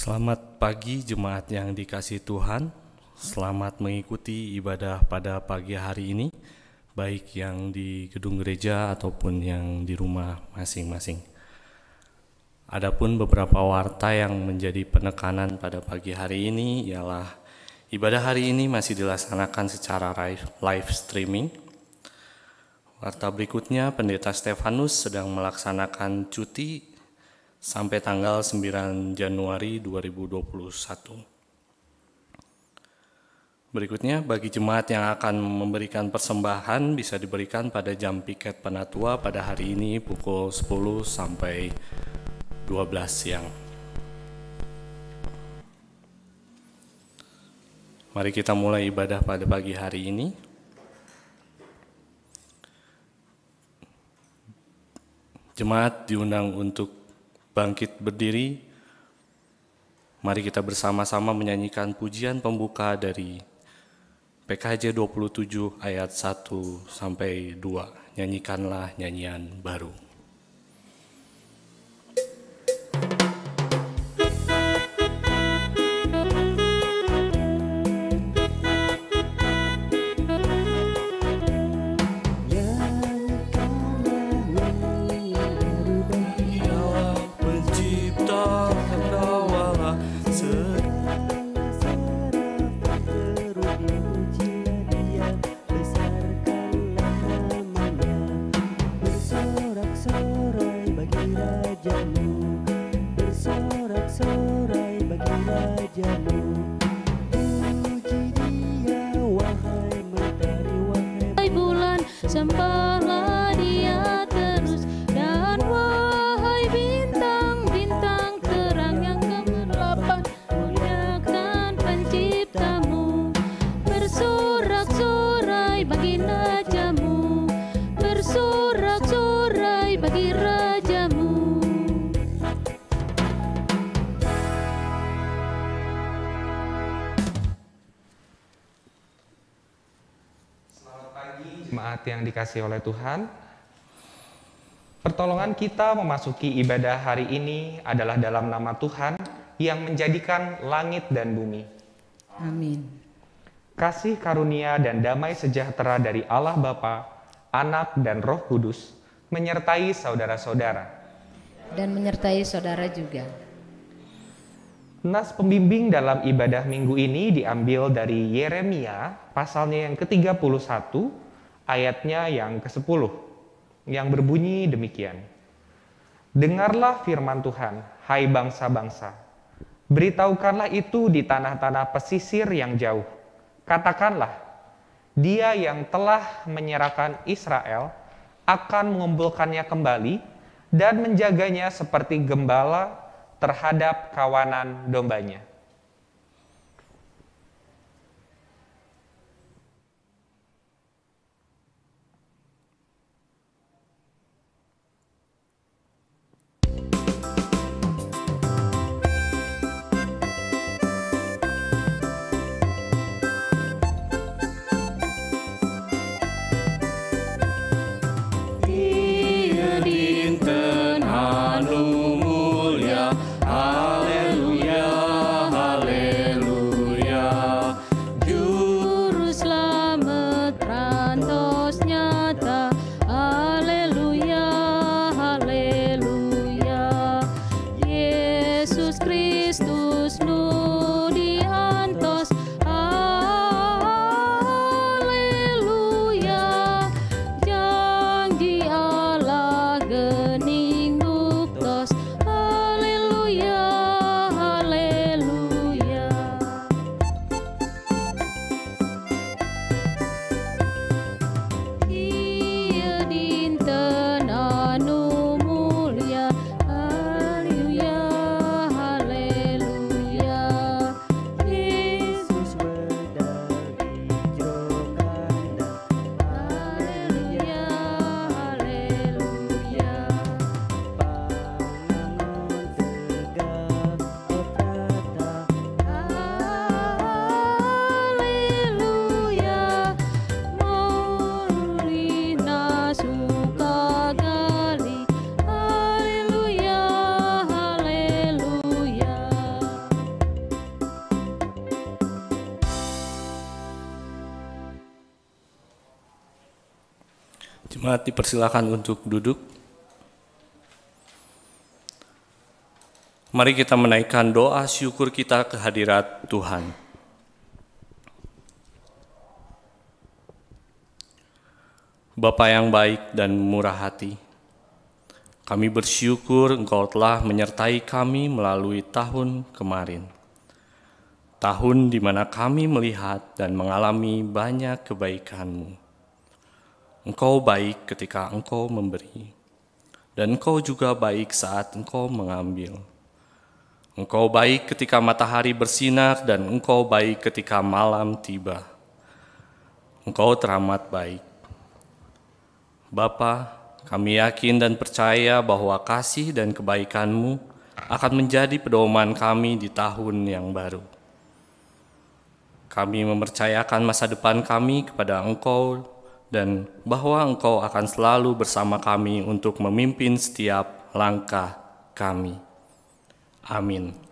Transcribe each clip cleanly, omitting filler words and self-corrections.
Selamat pagi jemaat yang dikasihi Tuhan. Selamat mengikuti ibadah pada pagi hari ini, baik yang di gedung gereja ataupun yang di rumah masing-masing. Adapun beberapa warta yang menjadi penekanan pada pagi hari ini ialah ibadah hari ini masih dilaksanakan secara live streaming. Warta berikutnya, Pendeta Stefanus sedang melaksanakan cuti sampai tanggal 9 Januari 2021. Berikutnya, bagi jemaat yang akan memberikan persembahan bisa diberikan pada jam piket penatua pada hari ini pukul 10 sampai 12 siang. Mari kita mulai ibadah pada pagi hari ini. Jemaat diundang untuk bangkit berdiri. Mari kita bersama-sama menyanyikan pujian pembuka dari PKJ 27 ayat 1 sampai 2. Nyanyikanlah nyanyian baru. Sembahlah Dia terus, dan wahai bintang-bintang terang yang kegelapan, muliakan Penciptamu. Bersorak-sorai bagi Rajamu, bersorak-sorai bagi Rajamu. Jemaat yang dikasihi oleh Tuhan, pertolongan kita memasuki ibadah hari ini adalah dalam nama Tuhan yang menjadikan langit dan bumi. Amin. Kasih karunia dan damai sejahtera dari Allah Bapa, Anak dan Roh Kudus menyertai saudara-saudara. Dan menyertai saudara juga. Nas pembimbing dalam ibadah minggu ini diambil dari Yeremia pasalnya yang ke-31 ayatnya yang ke-10 yang berbunyi demikian. Dengarlah firman Tuhan, hai bangsa-bangsa. Beritahukanlah itu di tanah-tanah pesisir yang jauh. Katakanlah, Dia yang telah menyerahkan Israel akan mengumpulkannya kembali dan menjaganya seperti gembala terhadap kawanan dombanya. Dinten anu mulia, haleluya, Jemaat dipersilakan untuk duduk. Mari kita menaikkan doa syukur kita ke hadirat Tuhan. Bapa yang baik dan murah hati, kami bersyukur Engkau telah menyertai kami melalui tahun kemarin. Tahun di mana kami melihat dan mengalami banyak kebaikan-Mu. Engkau baik ketika Engkau memberi, dan Engkau juga baik saat Engkau mengambil. Engkau baik ketika matahari bersinar, dan Engkau baik ketika malam tiba. Engkau teramat baik. Bapa, kami yakin dan percaya bahwa kasih dan kebaikan-Mu akan menjadi pedoman kami di tahun yang baru. Kami mempercayakan masa depan kami kepada Engkau dan bahwa Engkau akan selalu bersama kami untuk memimpin setiap langkah kami. Amin.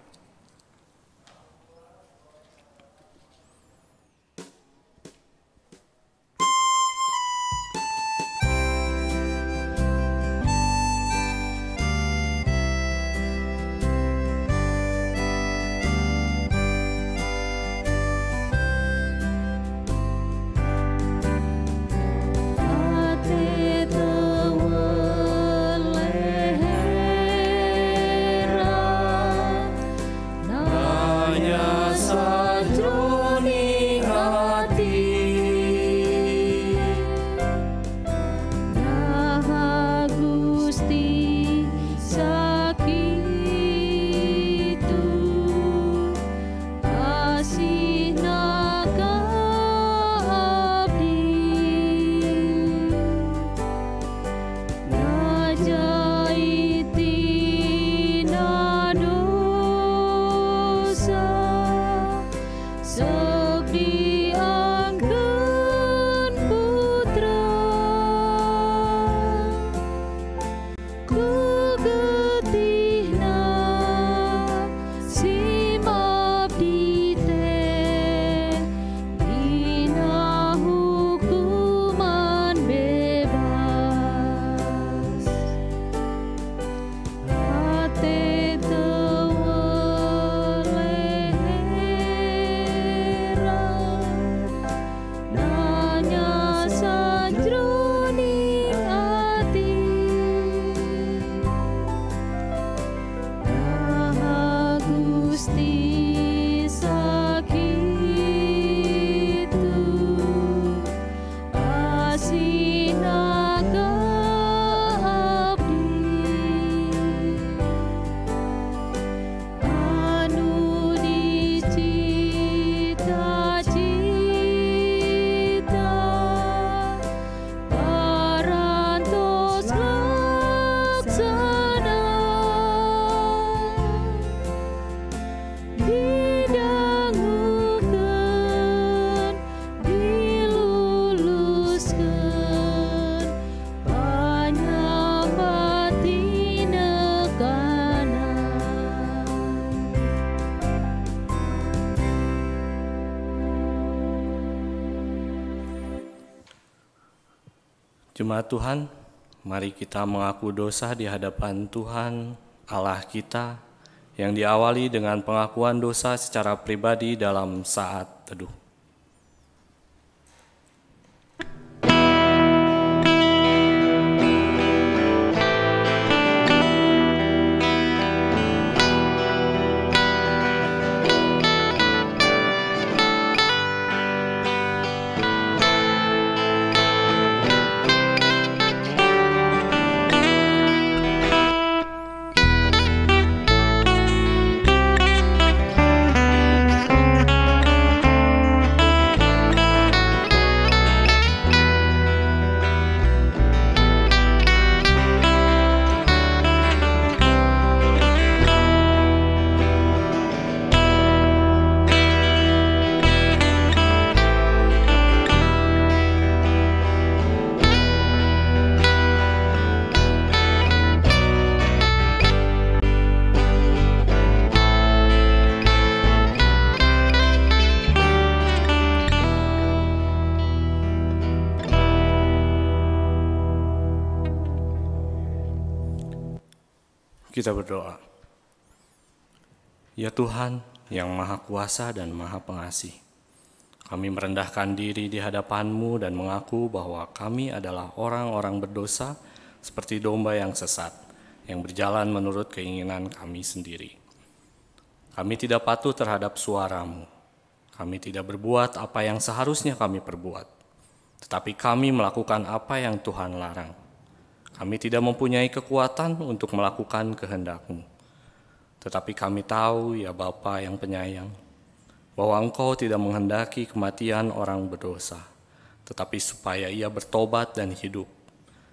Jemaat Tuhan, mari kita mengaku dosa di hadapan Tuhan Allah kita yang diawali dengan pengakuan dosa secara pribadi dalam saat teduh. Kita berdoa. Ya Tuhan yang Maha Kuasa dan Maha Pengasih, kami merendahkan diri di hadapan-Mu dan mengaku bahwa kami adalah orang-orang berdosa seperti domba yang sesat, yang berjalan menurut keinginan kami sendiri. Kami tidak patuh terhadap suara-Mu. Kami tidak berbuat apa yang seharusnya kami perbuat, tetapi kami melakukan apa yang Tuhan larang. Kami tidak mempunyai kekuatan untuk melakukan kehendak-Mu. Tetapi kami tahu, ya Bapa yang penyayang, bahwa Engkau tidak menghendaki kematian orang berdosa, tetapi supaya ia bertobat dan hidup.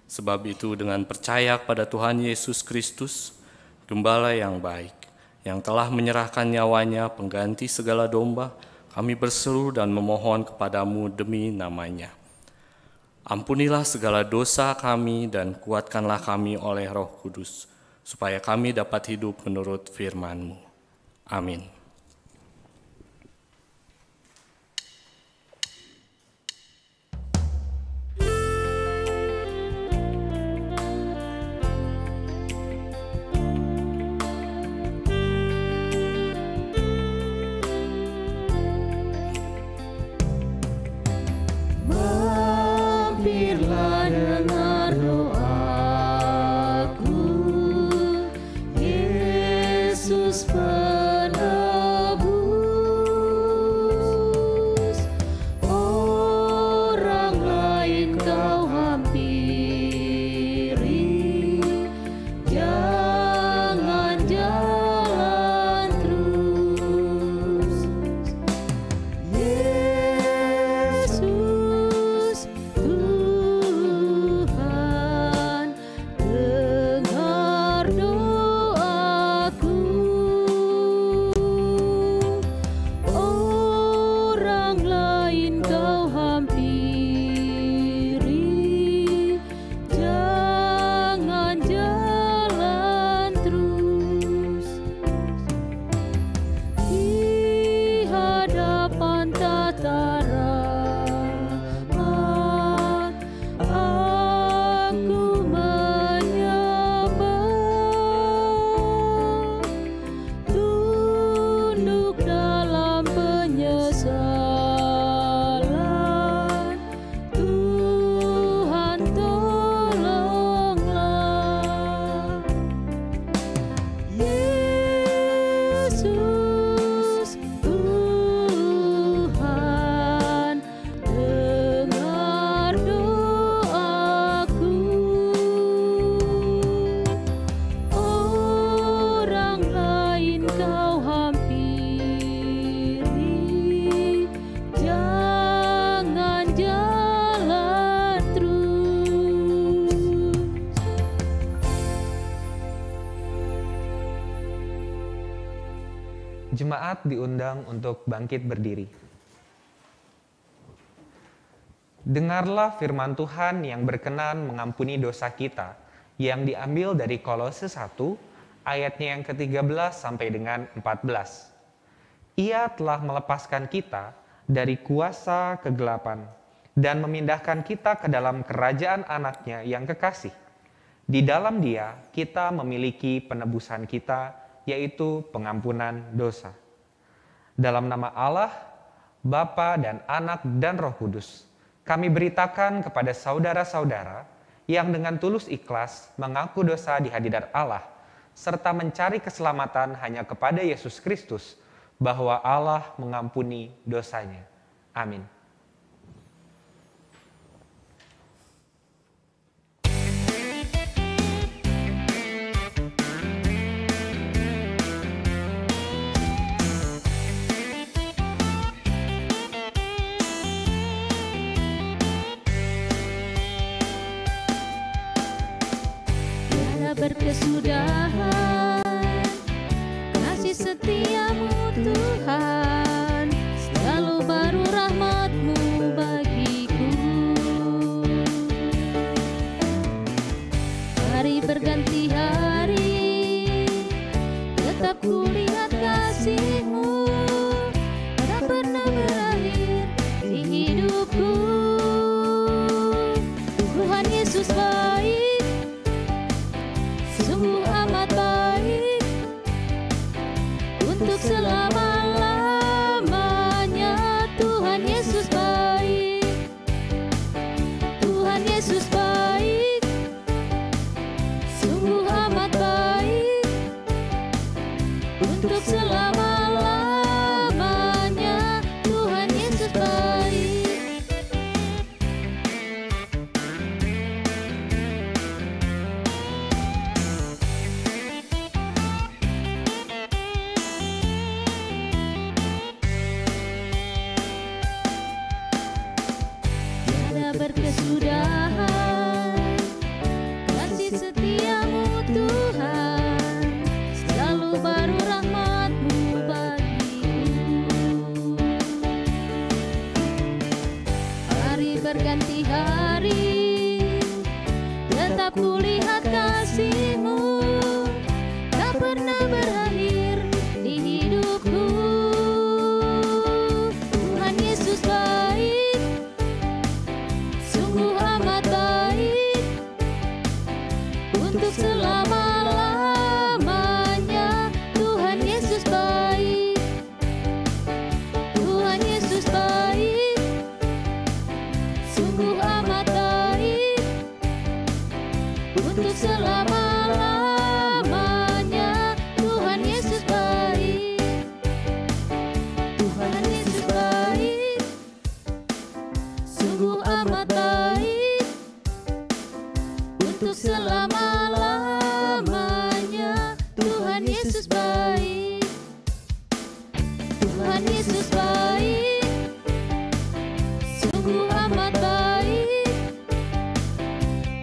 Sebab itu dengan percaya kepada Tuhan Yesus Kristus, Gembala yang baik, yang telah menyerahkan nyawanya pengganti segala domba, kami berseru dan memohon kepadamu demi namanya. Ampunilah segala dosa kami dan kuatkanlah kami oleh Roh Kudus, supaya kami dapat hidup menurut firman-Mu. Amin. Jemaat diundang untuk bangkit berdiri. Dengarlah firman Tuhan yang berkenan mengampuni dosa kita, yang diambil dari Kolose 1, ayatnya yang ke-13 sampai dengan 14. Ia telah melepaskan kita dari kuasa kegelapan dan memindahkan kita ke dalam kerajaan anaknya yang kekasih. Di dalam Dia kita memiliki penebusan kita, yaitu pengampunan dosa. Dalam nama Allah, Bapa dan Anak dan Roh Kudus, kami beritakan kepada saudara-saudara yang dengan tulus ikhlas mengaku dosa di hadirat Allah, serta mencari keselamatan hanya kepada Yesus Kristus, bahwa Allah mengampuni dosanya. Amin. Berkesudahan kasih setiamu Tuhan, selalu baru rahmat-Mu bagiku. Hari berganti hari, tetap kulihat kasih-Mu, tak pernah berakhir di hidupku. Tuhan Yesus baik, sungguh amat baik. untuk selama-lamanya. Tuhan Yesus baik, Tuhan Yesus baik, sungguh amat baik, untuk selama-lamanya. Tuhan Yesus baik. Tiada berkesudahan kasih setiamu Tuhan, selalu baru rahmat-Mu bagiku. Hari berganti hari, tetap kulihat kasih-Mu, tak pernah berakhir di hidupku. Tuhan Yesus baik, sungguh amat baik, untuk selama-lamanya. Tuhan Yesus baik, Tuhan Yesus baik, sungguh amat baik, untuk selama-lamanya. Tuhan Yesus baik, Tuhan Yesus baik, sungguh amat baik, untuk selama-lamanya. Tuhan Yesus baik, Tuhan Yesus baik, sungguh amat baik,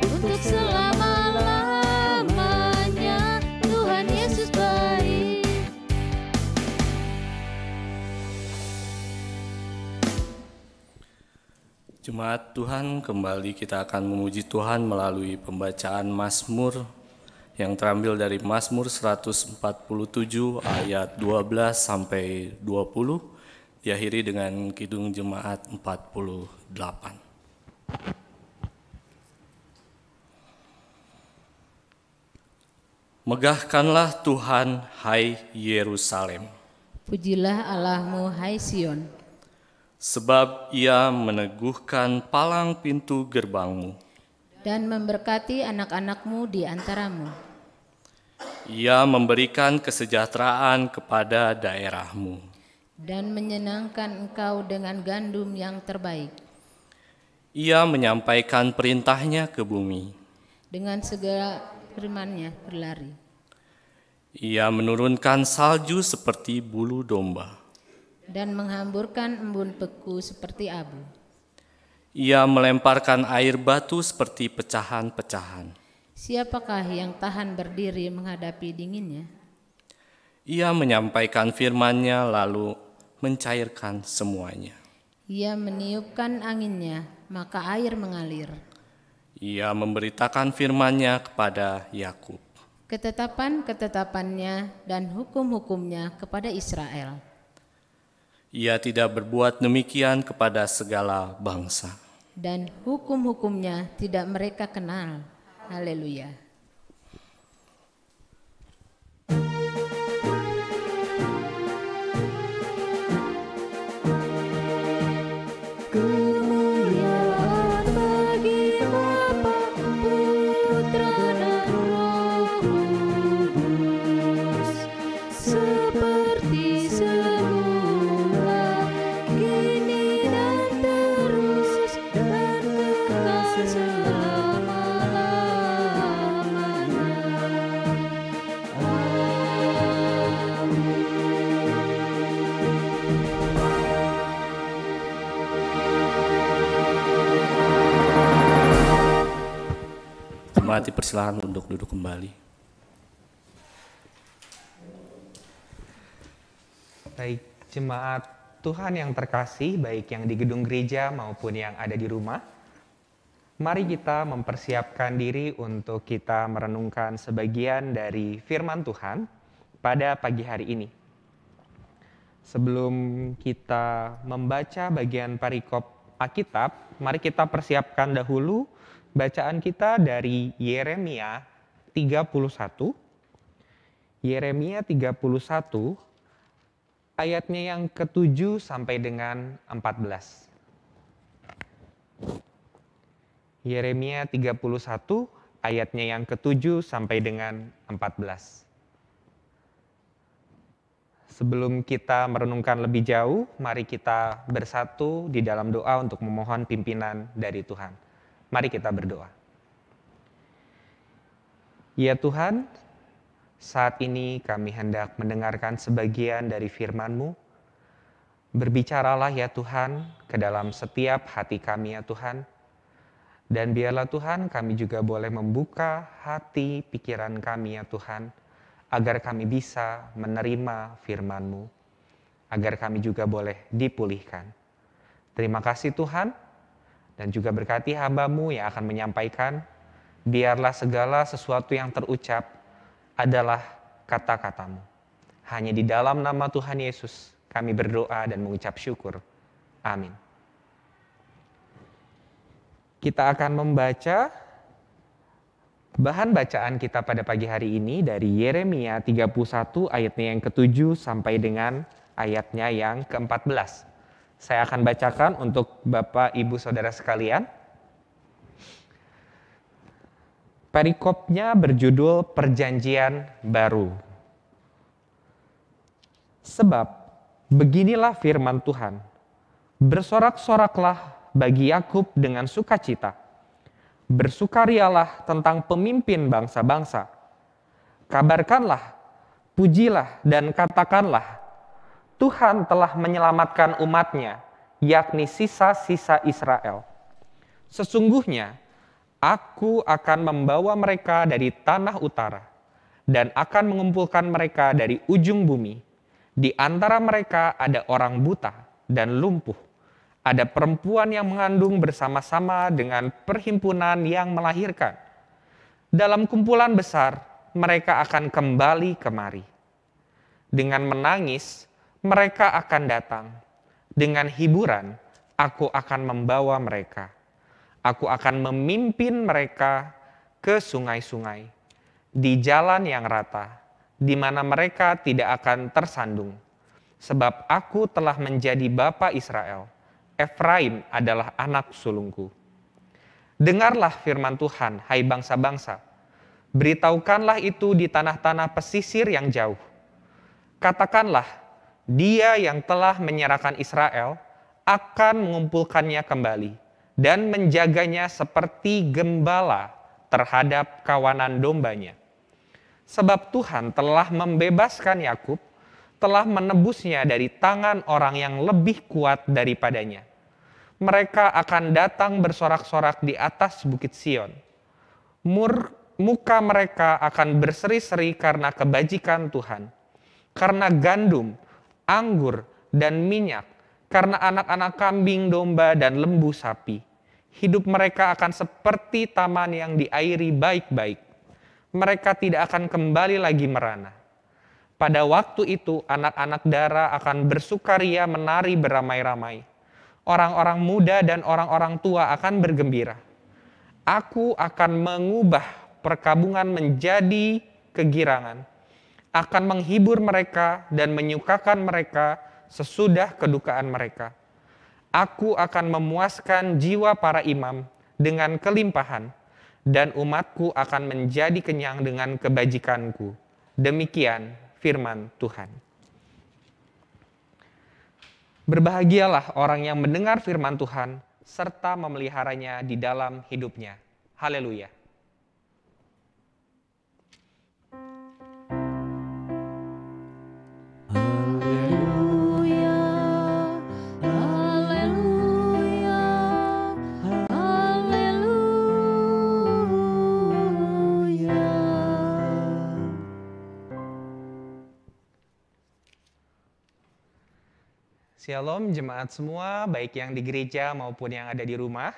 untuk selama-lamanya. Tuhan Yesus baik. Jemaat Tuhan, kembali kita akan memuji Tuhan melalui pembacaan Mazmur yang terambil dari Mazmur 147 ayat 12 sampai 20, diakhiri dengan Kidung Jemaat 48. Megahkanlah Tuhan, hai Yerusalem, Pujilah Allahmu, hai Sion, sebab Ia meneguhkan palang pintu gerbangmu. dan memberkati anak-anakmu di antaramu. Ia memberikan kesejahteraan kepada daerahmu. Dan menyenangkan engkau dengan gandum yang terbaik. Ia menyampaikan perintahnya ke bumi. Dengan segala firman-Nya berlari. Ia menurunkan salju seperti bulu domba. Dan menghamburkan embun beku seperti abu. Ia melemparkan air batu seperti pecahan-pecahan. Siapakah yang tahan berdiri menghadapi dinginnya? Ia menyampaikan firman-Nya lalu mencairkan semuanya. Ia meniupkan anginnya, maka air mengalir. Ia memberitakan firman-Nya kepada Yakub. Ketetapan-ketetapannya dan hukum-hukumnya kepada Israel. Ia tidak berbuat demikian kepada segala bangsa. Dan hukum-hukumnya tidak mereka kenal. Haleluya. Kemuliaan bagi Bapa, Putra dan Roh Kudus, seperti semula, kini dan terus, dan kekal selama-lamanya. Jemaat dipersilakan untuk duduk kembali. Baik, jemaat Tuhan yang terkasih, baik yang di gedung gereja maupun yang ada di rumah, mari kita mempersiapkan diri untuk kita merenungkan sebagian dari firman Tuhan pada pagi hari ini. Sebelum kita membaca bagian perikop Alkitab, mari kita persiapkan dahulu bacaan kita dari Yeremia 31. Yeremia 31 ayatnya yang ke-7 sampai dengan 14. Yeremia 31 ayatnya yang ke-7 sampai dengan 14. Sebelum kita merenungkan lebih jauh, mari kita bersatu di dalam doa untuk memohon pimpinan dari Tuhan. Mari kita berdoa. Ya Tuhan, saat ini kami hendak mendengarkan sebagian dari firman-Mu. Berbicaralah ya Tuhan ke dalam setiap hati kami ya Tuhan. Dan biarlah Tuhan kami juga boleh membuka hati pikiran kami ya Tuhan, agar kami bisa menerima firman-Mu, agar kami juga boleh dipulihkan. Terima kasih Tuhan, dan juga berkati hamba-Mu yang akan menyampaikan, biarlah segala sesuatu yang terucap adalah kata-kata-Mu. Hanya di dalam nama Tuhan Yesus kami berdoa dan mengucap syukur. Amin. Kita akan membaca bahan bacaan kita pada pagi hari ini dari Yeremia 31 ayatnya yang ke-7 sampai dengan ayatnya yang ke-14. Saya akan bacakan untuk Bapak, Ibu, Saudara sekalian. Perikopnya berjudul Perjanjian Baru. Sebab beginilah firman Tuhan, bersorak-soraklah bagi Yakub dengan sukacita, bersukarialah tentang pemimpin bangsa-bangsa. Kabarkanlah, pujilah dan katakanlah, Tuhan telah menyelamatkan umatnya, yakni sisa-sisa Israel. Sesungguhnya, aku akan membawa mereka dari tanah utara, dan akan mengumpulkan mereka dari ujung bumi. Di antara mereka ada orang buta dan lumpuh. Ada perempuan yang mengandung bersama-sama dengan perhimpunan yang melahirkan. Dalam kumpulan besar, mereka akan kembali kemari. Dengan menangis, mereka akan datang. Dengan hiburan, aku akan membawa mereka. Aku akan memimpin mereka ke sungai-sungai, di jalan yang rata, di mana mereka tidak akan tersandung. Sebab aku telah menjadi bapa Israel. Efraim adalah anak sulungku. Dengarlah firman Tuhan, hai bangsa-bangsa. Beritahukanlah itu di tanah-tanah pesisir yang jauh. Katakanlah, Dia yang telah menyerahkan Israel akan mengumpulkannya kembali dan menjaganya seperti gembala terhadap kawanan dombanya. Sebab Tuhan telah membebaskan Yakub, telah menebusnya dari tangan orang yang lebih kuat daripadanya. Mereka akan datang bersorak-sorak di atas bukit Sion. Muka mereka akan berseri-seri karena kebajikan Tuhan. Karena gandum, anggur, dan minyak. Karena anak-anak kambing, domba, dan lembu sapi. Hidup mereka akan seperti taman yang diairi baik-baik. Mereka tidak akan kembali lagi merana. Pada waktu itu anak-anak dara akan bersukaria menari beramai-ramai. Orang-orang muda dan orang-orang tua akan bergembira. Aku akan mengubah perkabungan menjadi kegirangan. Akan menghibur mereka dan menyukakan mereka sesudah kedukaan mereka. Aku akan memuaskan jiwa para imam dengan kelimpahan, dan umatku akan menjadi kenyang dengan kebajikanku. Demikian firman Tuhan. Berbahagialah orang yang mendengar firman Tuhan serta memeliharanya di dalam hidupnya. Haleluya. Shalom jemaat semua, baik yang di gereja maupun yang ada di rumah.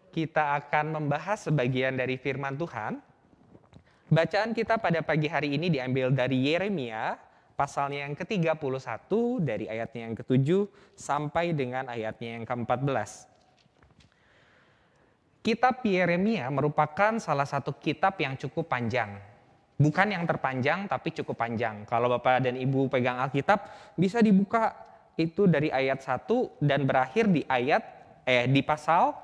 Kita akan membahas sebagian dari firman Tuhan. Bacaan kita pada pagi hari ini diambil dari Yeremia, pasalnya yang ke-31, dari ayatnya yang ke-7 sampai dengan ayatnya yang ke-14. Kitab Yeremia merupakan salah satu kitab yang cukup panjang. Bukan yang terpanjang tapi cukup panjang. Kalau Bapak dan Ibu pegang Alkitab bisa dibuka itu dari ayat 1 dan berakhir di pasal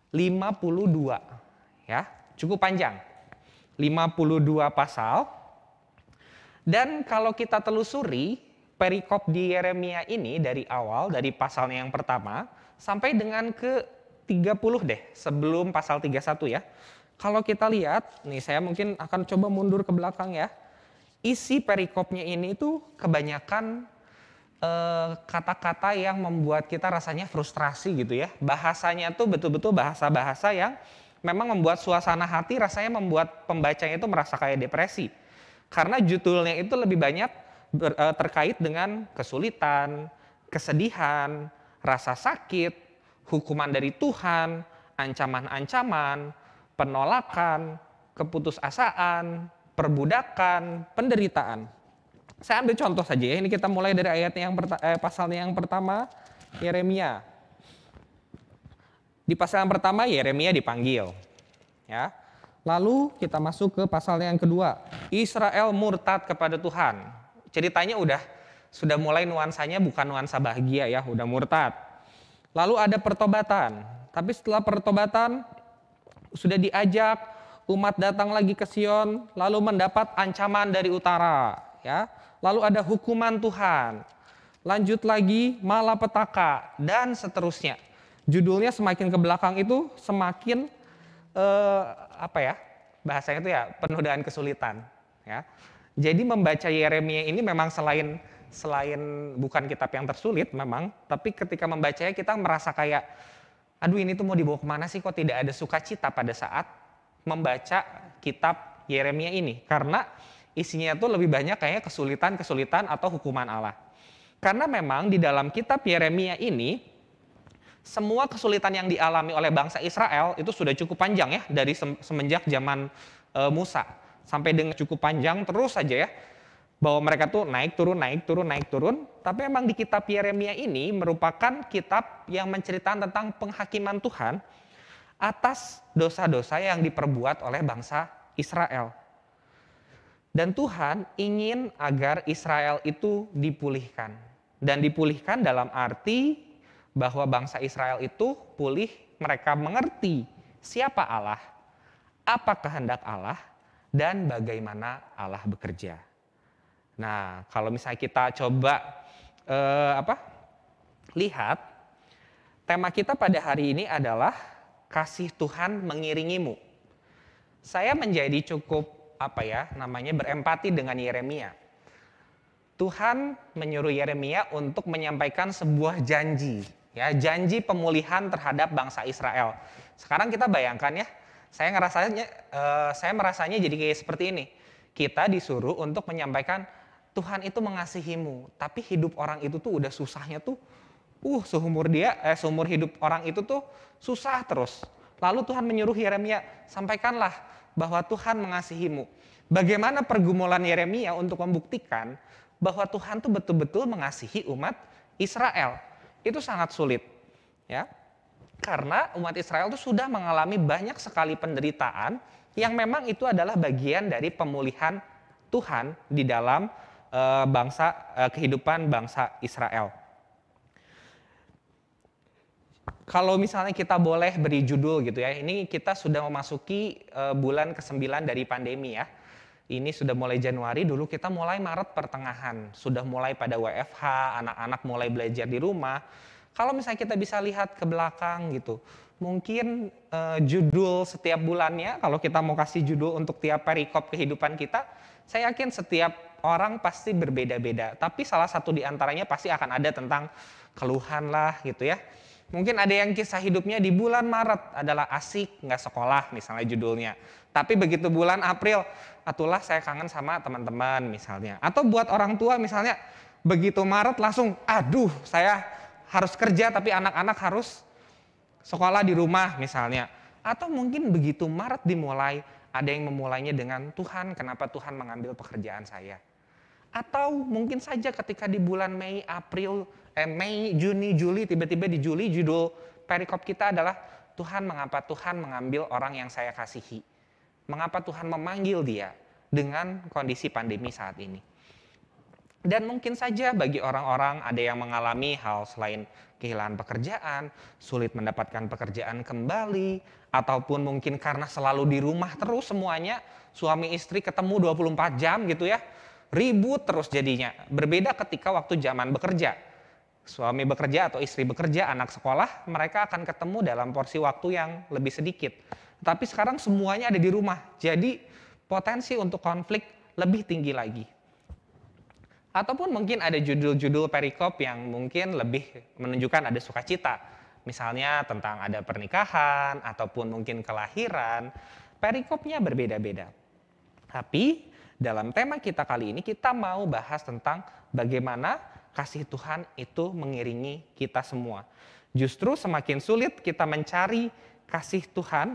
52. Ya, cukup panjang. 52 pasal. Dan kalau kita telusuri perikop di Yeremia ini dari awal, dari pasalnya yang pertama sampai dengan ke 30 deh, sebelum pasal 31 ya. Kalau kita lihat, nih saya mungkin akan coba mundur ke belakang ya. Isi perikopnya ini tuh kebanyakan kata-kata yang membuat kita rasanya frustrasi gitu ya. Bahasanya tuh betul-betul bahasa-bahasa yang memang membuat suasana hati rasanya membuat pembacanya itu merasa kayak depresi. Karena judulnya itu lebih banyak terkait dengan kesulitan, kesedihan, rasa sakit, hukuman dari Tuhan, ancaman-ancaman, penolakan, keputusasaan, perbudakan, penderitaan. Saya ambil contoh saja ya, ini kita mulai dari pasalnya yang pertama, Yeremia. Di pasal yang pertama Yeremia dipanggil. Ya. Lalu kita masuk ke pasal yang kedua, Israel murtad kepada Tuhan. Ceritanya sudah mulai nuansanya bukan nuansa bahagia ya, udah murtad. Lalu ada pertobatan, tapi setelah pertobatan sudah diajak umat datang lagi ke Sion, lalu mendapat ancaman dari utara, ya. Lalu ada hukuman Tuhan, lanjut lagi malapetaka dan seterusnya. Judulnya semakin ke belakang itu semakin bahasanya itu ya penuh dengan kesulitan, ya. Jadi membaca Yeremia ini memang selain bukan kitab yang tersulit memang, tapi ketika membacanya kita merasa kayak, aduh ini tuh mau dibawa kemana sih, kok tidak ada sukacita pada saat membaca kitab Yeremia ini. Karena isinya tuh lebih banyak kayak kesulitan-kesulitan atau hukuman Allah. Karena memang di dalam kitab Yeremia ini, semua kesulitan yang dialami oleh bangsa Israel itu sudah cukup panjang ya, dari semenjak zaman Musa. Sampai dengan cukup panjang terus saja ya. Bahwa mereka tuh naik turun. Tapi memang di kitab Yeremia ini merupakan kitab yang menceritakan tentang penghakiman Tuhan atas dosa-dosa yang diperbuat oleh bangsa Israel. Dan Tuhan ingin agar Israel itu dipulihkan. Dan dipulihkan dalam arti bahwa bangsa Israel itu pulih, mereka mengerti siapa Allah, apa kehendak Allah, dan bagaimana Allah bekerja. Nah, kalau misalnya kita coba lihat, tema kita pada hari ini adalah kasih Tuhan mengiringimu. Saya menjadi cukup berempati dengan Yeremia. Tuhan menyuruh Yeremia untuk menyampaikan sebuah janji, ya, janji pemulihan terhadap bangsa Israel. Sekarang kita bayangkan ya, saya merasanya jadi kayak seperti ini. Kita disuruh untuk menyampaikan Tuhan itu mengasihimu, tapi hidup orang itu tuh udah susahnya tuh, seumur hidup orang itu tuh susah terus. Lalu Tuhan menyuruh Yeremia, sampaikanlah bahwa Tuhan mengasihimu. Bagaimana pergumulan Yeremia untuk membuktikan bahwa Tuhan tuh betul-betul mengasihi umat Israel? Itu sangat sulit, ya. Karena umat Israel itu sudah mengalami banyak sekali penderitaan yang memang itu adalah bagian dari pemulihan Tuhan di dalam kehidupan bangsa Israel. Kalau misalnya kita boleh beri judul gitu ya, ini kita sudah memasuki bulan ke-9 dari pandemi ya. Ini sudah mulai Januari, dulu kita mulai Maret pertengahan, sudah mulai pada WFH, anak-anak mulai belajar di rumah. Kalau misalnya kita bisa lihat ke belakang gitu, mungkin judul setiap bulannya, kalau kita mau kasih judul untuk tiap perikop kehidupan kita, saya yakin setiap orang pasti berbeda-beda. Tapi salah satu di antaranya pasti akan ada tentang keluhan lah gitu ya. Mungkin ada yang kisah hidupnya di bulan Maret adalah asik, nggak sekolah misalnya judulnya. Tapi begitu bulan April, atulah saya kangen sama teman-teman misalnya. Atau buat orang tua misalnya, begitu Maret langsung, aduh saya harus kerja tapi anak-anak harus sekolah di rumah misalnya. Atau mungkin begitu Maret dimulai, ada yang memulainya dengan Tuhan, kenapa Tuhan mengambil pekerjaan saya. Atau mungkin saja ketika di bulan Mei, Juni, Juli, tiba-tiba di Juli judul perikop kita adalah Tuhan, mengapa Tuhan mengambil orang yang saya kasihi. Mengapa Tuhan memanggil dia. dengan kondisi pandemi saat ini. Dan mungkin saja bagi orang-orang ada yang mengalami hal selain kehilangan pekerjaan, sulit mendapatkan pekerjaan kembali, ataupun mungkin karena selalu di rumah terus semuanya, suami istri ketemu 24 jam gitu ya, ribut terus jadinya. Berbeda ketika waktu zaman bekerja. Suami bekerja atau istri bekerja, anak sekolah, mereka akan ketemu dalam porsi waktu yang lebih sedikit. Tapi sekarang semuanya ada di rumah, jadi potensi untuk konflik lebih tinggi lagi. Ataupun mungkin ada judul-judul perikop yang mungkin lebih menunjukkan ada sukacita. Misalnya tentang ada pernikahan, ataupun mungkin kelahiran, perikopnya berbeda-beda. Tapi dalam tema kita kali ini kita mau bahas tentang bagaimana kasih Tuhan itu mengiringi kita semua. Justru semakin sulit kita mencari kasih Tuhan,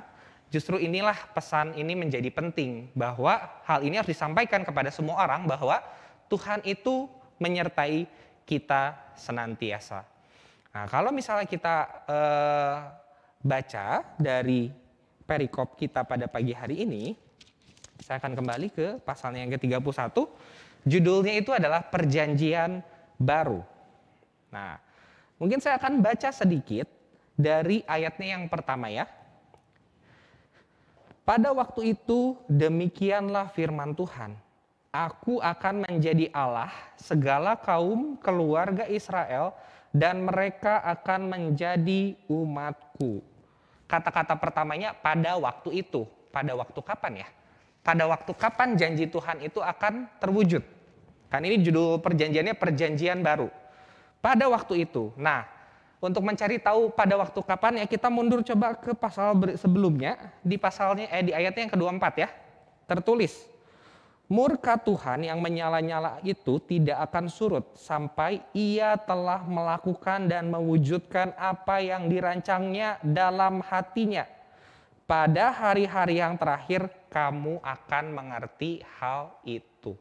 justru inilah pesan ini menjadi penting, bahwa hal ini harus disampaikan kepada semua orang bahwa Tuhan itu menyertai kita senantiasa. Nah, kalau misalnya kita baca dari perikop kita pada pagi hari ini, saya akan kembali ke pasalnya yang ke-31, judulnya itu adalah Perjanjian Baru. Nah, mungkin saya akan baca sedikit dari ayatnya yang pertama ya. Pada waktu itu demikianlah firman Tuhan. Aku akan menjadi Allah segala kaum keluarga Israel dan mereka akan menjadi umatku. Kata-kata pertamanya pada waktu itu. Pada waktu kapan ya? Pada waktu kapan janji Tuhan itu akan terwujud? Kan ini judul perjanjiannya Perjanjian Baru. Pada waktu itu. Nah, untuk mencari tahu pada waktu kapan ya kita mundur coba ke pasal sebelumnya. Di ayatnya yang ke-24 ya. Tertulis. Murka Tuhan yang menyala-nyala itu tidak akan surut sampai ia telah melakukan dan mewujudkan apa yang dirancangnya dalam hatinya. Pada hari-hari yang terakhir kamu akan mengerti hal itu.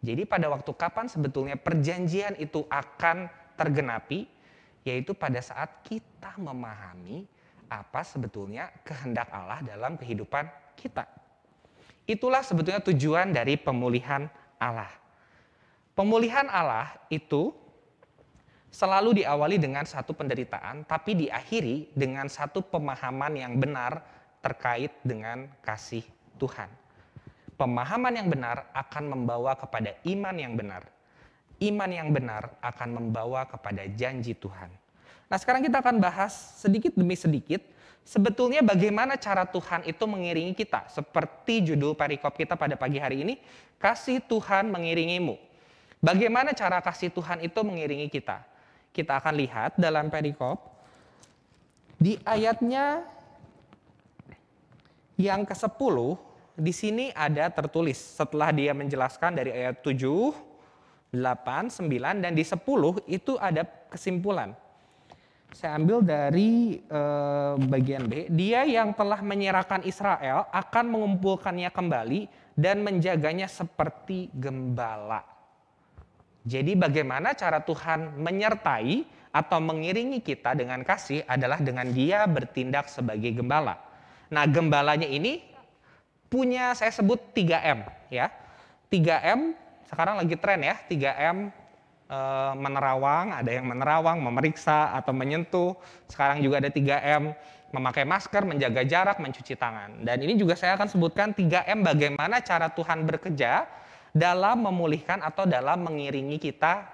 Jadi pada waktu kapan sebetulnya perjanjian itu akan tergenapi? Yaitu pada saat kita memahami apa sebetulnya kehendak Allah dalam kehidupan kita. Itulah sebetulnya tujuan dari pemulihan Allah. Pemulihan Allah itu selalu diawali dengan satu penderitaan, tapi diakhiri dengan satu pemahaman yang benar terkait dengan kasih Tuhan. Pemahaman yang benar akan membawa kepada iman yang benar. Iman yang benar akan membawa kepada janji Tuhan. Nah, sekarang kita akan bahas sedikit demi sedikit sebetulnya bagaimana cara Tuhan itu mengiringi kita. Seperti judul perikop kita pada pagi hari ini, kasih Tuhan mengiringimu. Bagaimana cara kasih Tuhan itu mengiringi kita? Kita akan lihat dalam perikop di ayatnya yang ke-10, di sini ada tertulis setelah dia menjelaskan dari ayat 7, 8, 9 dan di 10 itu ada kesimpulan. Saya ambil dari bagian B. Dia yang telah menyerahkan Israel akan mengumpulkannya kembali dan menjaganya seperti gembala. Jadi bagaimana cara Tuhan menyertai atau mengiringi kita dengan kasih adalah dengan dia bertindak sebagai gembala. Nah, gembalanya ini punya saya sebut 3M ya. 3M sekarang lagi tren ya, 3M. Menerawang, ada yang menerawang, memeriksa atau menyentuh. Sekarang juga ada 3M, memakai masker, menjaga jarak, mencuci tangan. Dan ini juga saya akan sebutkan 3M bagaimana cara Tuhan bekerja dalam memulihkan atau dalam mengiringi kita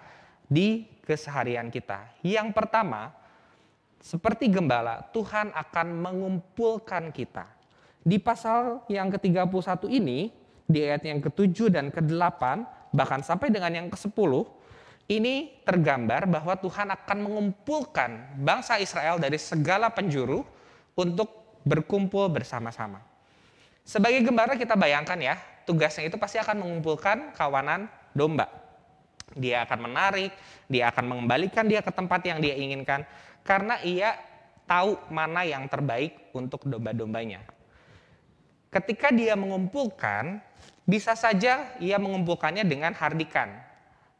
di keseharian kita. Yang pertama, seperti gembala, Tuhan akan mengumpulkan kita. Di pasal yang ke-31 ini, di ayat yang ke-7 dan ke-8, bahkan sampai dengan yang ke-10, ini tergambar bahwa Tuhan akan mengumpulkan bangsa Israel dari segala penjuru untuk berkumpul bersama-sama. Sebagai gembala kita bayangkan ya, tugasnya itu pasti akan mengumpulkan kawanan domba. Dia akan menarik, dia akan mengembalikan dia ke tempat yang dia inginkan, karena ia tahu mana yang terbaik untuk domba-dombanya. Ketika dia mengumpulkan, bisa saja ia mengumpulkannya dengan hardikan.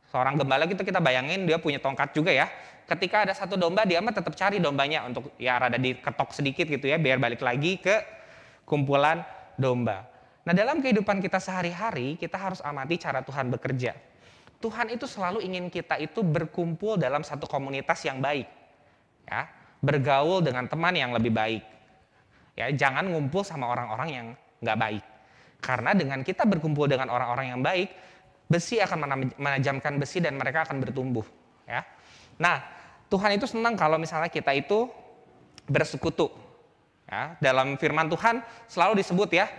Seorang gembala gitu kita bayangin dia punya tongkat juga ya. Ketika ada satu domba dia mah tetap cari dombanya untuk ya rada diketok sedikit gitu ya biar balik lagi ke kumpulan domba. Nah, dalam kehidupan kita sehari-hari, kita harus amati cara Tuhan bekerja. Tuhan itu selalu ingin kita itu berkumpul dalam satu komunitas yang baik. Ya, bergaul dengan teman yang lebih baik. Ya, jangan ngumpul sama orang-orang yang nggak baik. Karena dengan kita berkumpul dengan orang-orang yang baik, besi akan menajamkan besi dan mereka akan bertumbuh. Ya. Nah, Tuhan itu senang kalau misalnya kita itu bersekutu. Ya, dalam firman Tuhan selalu disebut ya,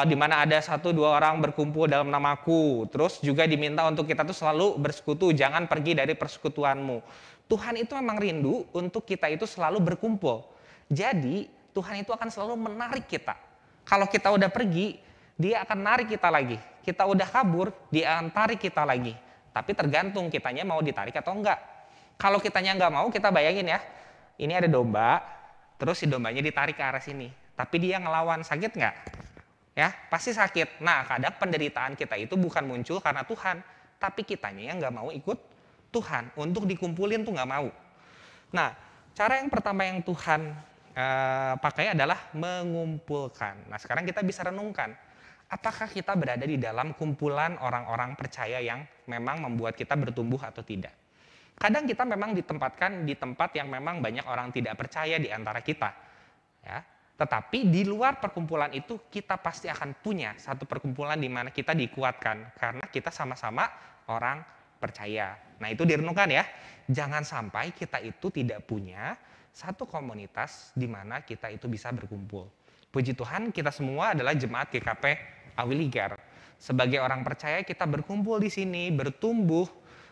di mana ada 1-2 orang berkumpul dalam namaku. Terus juga diminta untuk kita tuh selalu bersekutu, jangan pergi dari persekutuanmu. Tuhan itu memang rindu untuk kita itu selalu berkumpul. Jadi Tuhan itu akan selalu menarik kita. Kalau kita udah pergi, dia akan narik kita lagi. Kita udah kabur, dia akan tarik kita lagi. Tapi tergantung kitanya mau ditarik atau enggak. Kalau kitanya enggak mau, kita bayangin ya, ini ada domba, terus si dombanya ditarik ke arah sini. Tapi dia ngelawan, sakit enggak? Ya, pasti sakit. Nah, kadang penderitaan kita itu bukan muncul karena Tuhan, tapi kitanya yang enggak mau ikut Tuhan. Untuk dikumpulin tuh enggak mau. Nah, cara yang pertama yang Tuhan pakai adalah mengumpulkan. Nah, sekarang kita bisa renungkan, apakah kita berada di dalam kumpulan orang-orang percaya yang memang membuat kita bertumbuh atau tidak? Kadang kita memang ditempatkan di tempat yang memang banyak orang tidak percaya di antara kita. Ya. Tetapi di luar perkumpulan itu kita pasti akan punya satu perkumpulan di mana kita dikuatkan karena kita sama-sama orang percaya. Nah, itu direnungkan ya. Jangan sampai kita itu tidak punya satu komunitas di mana kita itu bisa berkumpul. Puji Tuhan, kita semua adalah jemaat GKP Awiligar. Sebagai orang percaya kita berkumpul di sini, bertumbuh,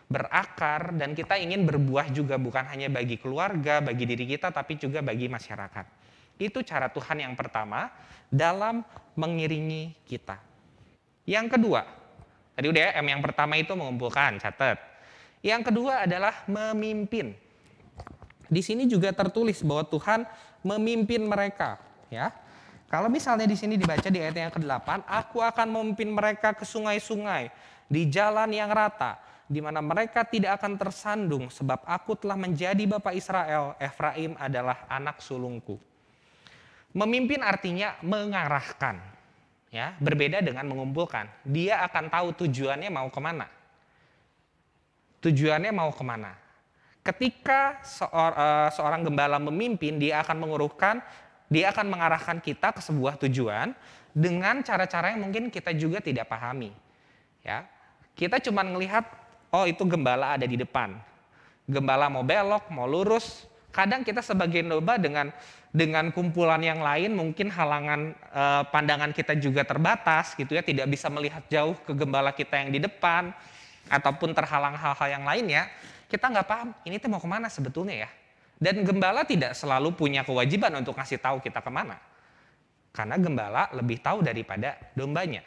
berakar, dan kita ingin berbuah juga bukan hanya bagi keluarga, bagi diri kita, tapi juga bagi masyarakat. Itu cara Tuhan yang pertama dalam mengiringi kita. Yang kedua, tadi udah ya, M yang pertama itu mengumpulkan, catat. Yang kedua adalah memimpin. Di sini juga tertulis bahwa Tuhan memimpin mereka, ya. Kalau misalnya di sini dibaca di ayat yang ke-8, aku akan memimpin mereka ke sungai-sungai, di jalan yang rata, di mana mereka tidak akan tersandung, sebab aku telah menjadi bapa Israel, Efraim adalah anak sulungku. Memimpin artinya mengarahkan, ya, berbeda dengan mengumpulkan. Dia akan tahu tujuannya mau kemana. Tujuannya mau kemana. Ketika seorang gembala memimpin, dia akan mengarahkan kita ke sebuah tujuan dengan cara-cara yang mungkin kita juga tidak pahami. Ya, kita cuma melihat, oh itu gembala ada di depan. Gembala mau belok, mau lurus. Kadang kita sebagai domba dengan kumpulan yang lain, mungkin halangan pandangan kita juga terbatas, gitu ya, tidak bisa melihat jauh ke gembala kita yang di depan, ataupun terhalang hal-hal yang lainnya. Kita nggak paham, ini tuh mau kemana sebetulnya ya. Dan gembala tidak selalu punya kewajiban untuk ngasih tahu kita kemana. Karena gembala lebih tahu daripada dombanya.